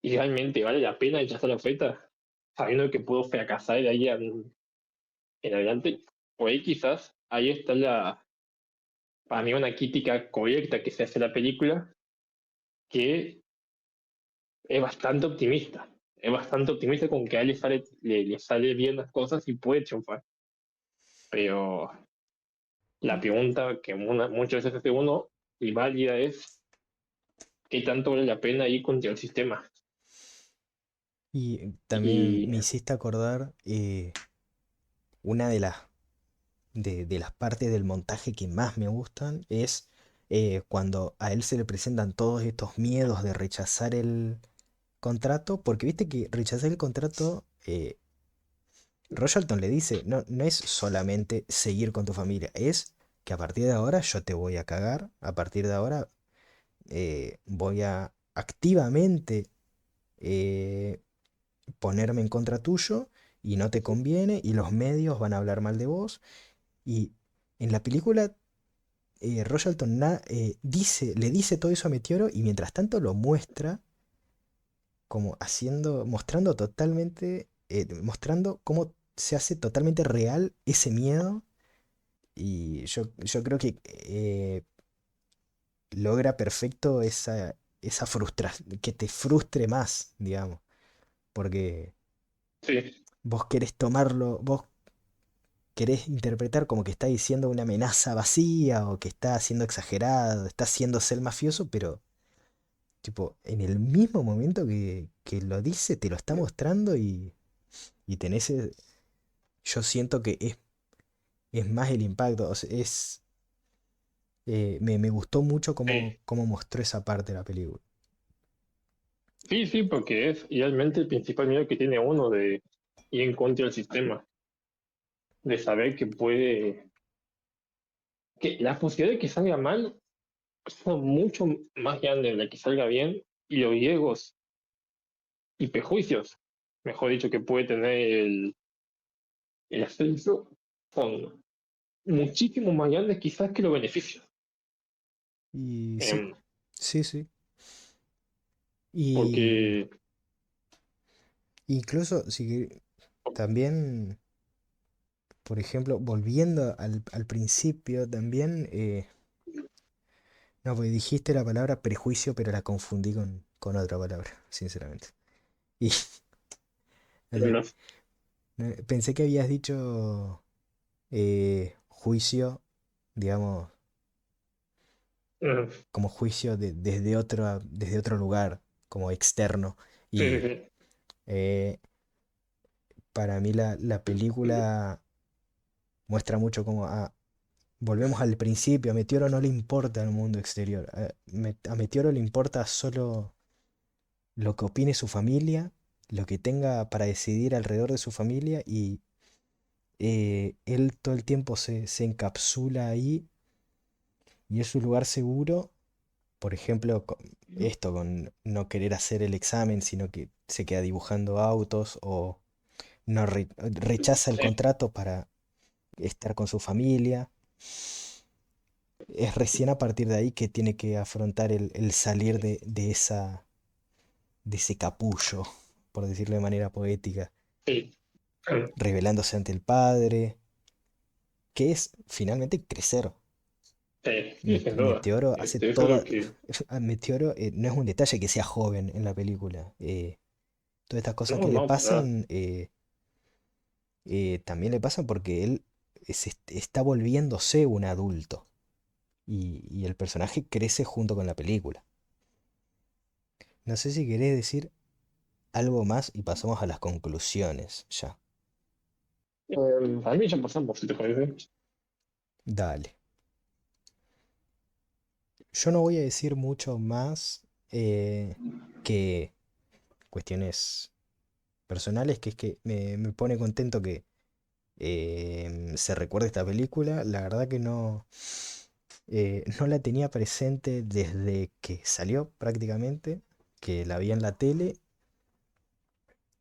Y realmente vale la pena rechazar la oferta, sabiendo que puedo fracasar de ahí en adelante. Por ahí quizás, ahí está para mí una crítica correcta que se hace a la película, que es bastante optimista. Es bastante optimista con que a él le sale bien las cosas y puede triunfar. Pero la pregunta que muchas veces hace uno y válida es qué tanto vale la pena ir contra el sistema. Y también Y me hiciste acordar una de las partes del montaje que más me gustan es cuando a él se le presentan todos estos miedos de rechazar el contrato, porque viste que rechazar el contrato, Royalton le dice, no es solamente seguir con tu familia, es que a partir de ahora yo te voy a cagar, a partir de ahora voy a activamente eh, ponerme en contra tuyo y no te conviene y los medios van a hablar mal de vos. Y en la película Royalton le dice todo eso a Meteoro y mientras tanto lo muestra como mostrando totalmente, mostrando cómo se hace totalmente real ese miedo Y yo creo que logra perfecto esa frustración, que te frustre más, digamos, porque Sí, vos querés tomarlo, vos querés interpretar como que está diciendo una amenaza vacía o que está siendo exagerado, está haciéndose el mafioso, pero tipo, en el mismo momento que lo dice, te lo está mostrando y tenés, yo siento que es más el impacto, o sea, me gustó mucho sí, cómo mostró esa parte de la película. sí, sí, porque es realmente el principal miedo que tiene uno de ir en contra del sistema, de saber que puede, que las posibilidades de que salga mal son mucho más grandes de la que salga bien y los riesgos y prejuicios, mejor dicho, que puede tener el ascenso son muchísimo más grandes quizás que los beneficios. Y sí, Em, sí, sí. Y porque incluso si también, por ejemplo, volviendo al principio también, no, porque dijiste la palabra prejuicio, pero la confundí con otra palabra, sinceramente. Y no, pensé que habías dicho juicio, digamos, mm, como juicio desde otro lugar, como externo. sí, Y sí, eh, para mí la película muestra mucho como volvemos al principio, a Meteoro no le importa el mundo exterior, a Meteoro le importa solo lo que opine su familia, lo que tenga para decidir alrededor de su familia y él todo el tiempo se encapsula ahí y es su lugar seguro. Por ejemplo, esto con no querer hacer el examen, sino que se queda dibujando autos o no rechaza el sí, contrato para estar con su familia. Es recién a partir de ahí que tiene que afrontar el salir de ese capullo, por decirlo de manera poética, sí, revelándose ante el padre, que es finalmente crecer. sí, sí, sin duda. Meteoro hace Eso es lo toda... que... Meteoro no es un detalle que sea joven en la película. Todas estas cosas No, que le no, para nada. pasan también le pasan porque él está volviéndose un adulto y el personaje crece junto con la película. No sé si querés decir algo más y pasamos a las conclusiones ya. A mí ya pasamos, si te parece. Dale. Yo no voy a decir mucho más que cuestiones personales, que es que me pone contento que se recuerde esta película. La verdad que no la tenía presente desde que salió prácticamente, que la vi en la tele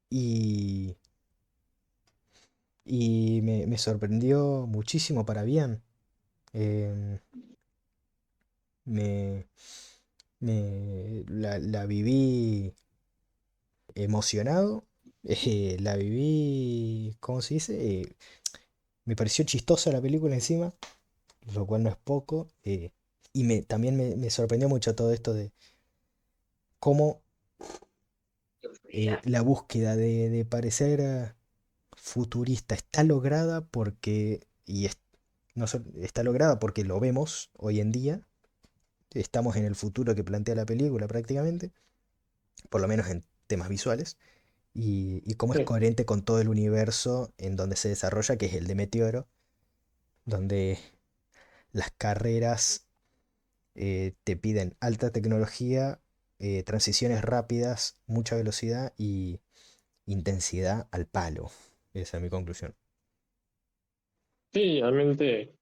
y, y me sorprendió muchísimo para bien. Em, me, la viví emocionado, la viví, ¿cómo se dice? Me pareció chistosa la película encima, lo cual no es poco. Y también me sorprendió mucho todo esto de cómo la búsqueda de parecer futurista está lograda porque, no está lograda porque lo vemos hoy en día, estamos en el futuro que plantea la película prácticamente, por lo menos en temas visuales, y cómo es Sí, coherente con todo el universo en donde se desarrolla, que es el de Meteoro, donde las carreras te piden alta tecnología, transiciones rápidas, mucha velocidad y intensidad al palo. Esa es mi conclusión. sí, realmente,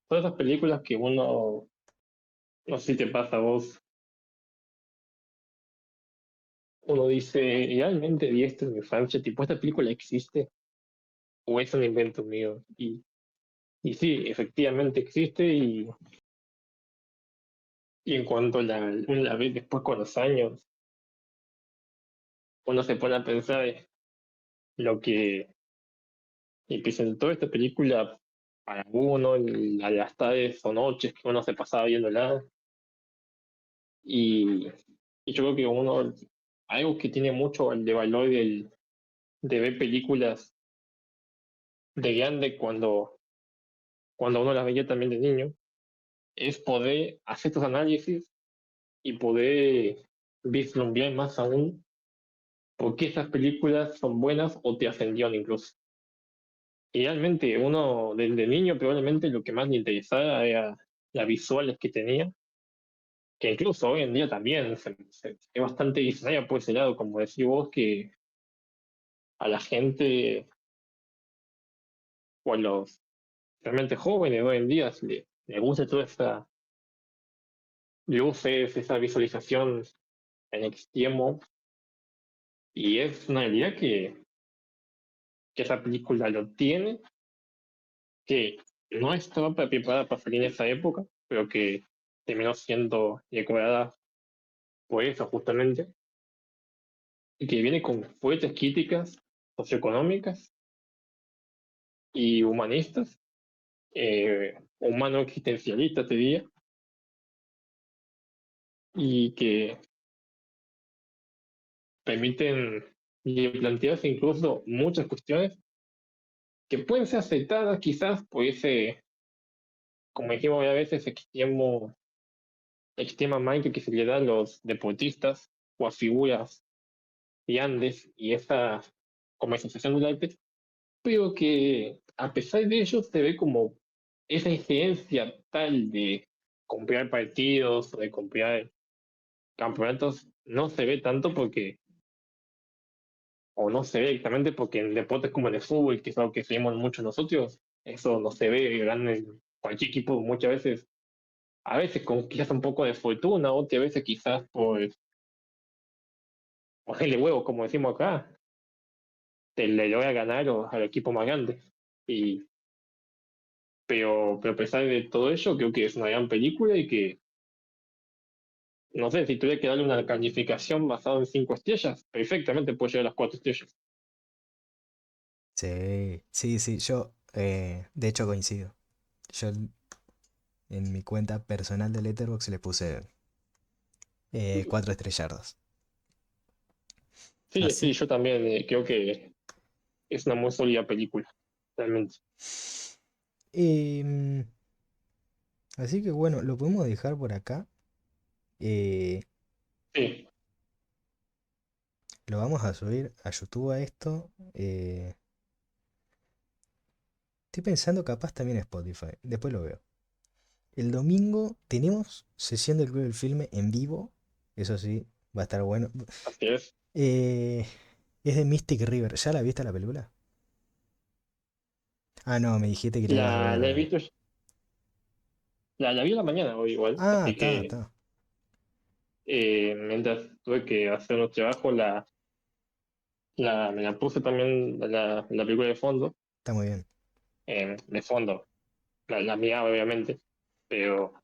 todas esas películas que uno, no sé si te pasa a vos, uno dice, realmente vi esto en mi infancia, tipo, ¿esta película existe o es un invento mío? Y sí, efectivamente existe y en cuanto uno la ve después con los años, uno se pone a pensar lo que, y pues en toda esta película para uno, las tardes o noches que uno se pasaba viéndola. Y, y yo creo que uno, algo que tiene mucho el de valor de ver películas de grande cuando uno las veía también de niño, es poder hacer estos análisis y poder vislumbrar más aún por qué esas películas son buenas o te ascendieron incluso. Y realmente uno desde niño probablemente lo que más le interesaba era las visuales que tenía, que incluso hoy en día también es bastante visionaria por ese lado, como decís vos, que a la gente o a los realmente jóvenes hoy en día le gusta toda esa luces, esa visualización en extremo, y es una realidad que esa película lo tiene, que no estaba preparada para salir en esa época, pero que terminó siendo decorada por eso justamente, y que viene con fuertes críticas socioeconómicas y humanistas, humano existencialista te diría, y que permiten y plantearse incluso muchas cuestiones que pueden ser aceptadas quizás por ese, como dijimos a veces, extrema mind que se le da a los deportistas o a figuras grandes y esa comercialización del arte, pero que a pesar de ello se ve como esa incidencia tal de comprar partidos o de comprar campeonatos no se ve tanto porque, o no se ve directamente porque en deportes como el de fútbol, que es algo que seguimos mucho nosotros, eso no se ve en cualquier equipo muchas veces, a veces con quizás un poco de fortuna, otras veces quizás por el huevo, como decimos acá, te le logra ganar al equipo más grande. Y, pero a pesar de todo ello, creo que es una gran película y que, no sé, si tuviera que darle una calificación basada en 5 estrellas, perfectamente puede llegar a las 4 estrellas. Sí, sí, sí, yo de hecho coincido. Yo en mi cuenta personal de Letterboxd le puse 4 estrellardos. Sí, sí, Así. yo también creo que es una muy sólida película, realmente. Em, Así que bueno, lo podemos dejar por acá. Eh, Sí, lo vamos a subir a YouTube a esto. Estoy pensando capaz también a Spotify. Después lo veo. El domingo tenemos sesión del Club del Filme en vivo. Eso sí, va a estar bueno. así es. Eh, es de Mystic River. ¿Ya la viste la película? Ah, no, me dijiste que la ibas a ver. La he visto, la vi a la mañana hoy igual, Ah, así está, que está. mientras tuve que hacer unos trabajos, me la puse también la película Está muy bien. de fondo, la mía obviamente, pero,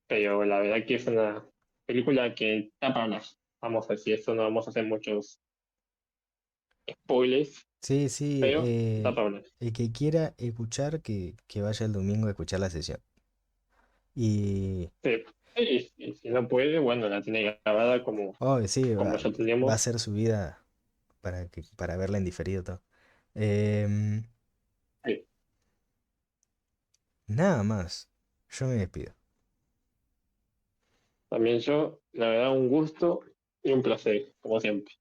pero la verdad que es una película que está para hablar. Vamos a decir eso, no vamos a hacer muchos spoilers, Sí, sí. pero está para hablar. El que quiera escuchar, que vaya el domingo a escuchar la sesión. Y. Sí. Y si no puede, bueno, la tiene grabada Oh, sí, como ya va a tenemos. ser subida para verla en diferido todo. Em, Sí. Nada más. Yo me despido. También yo, la verdad, un gusto y un placer, como siempre.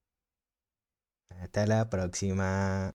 Hasta la próxima.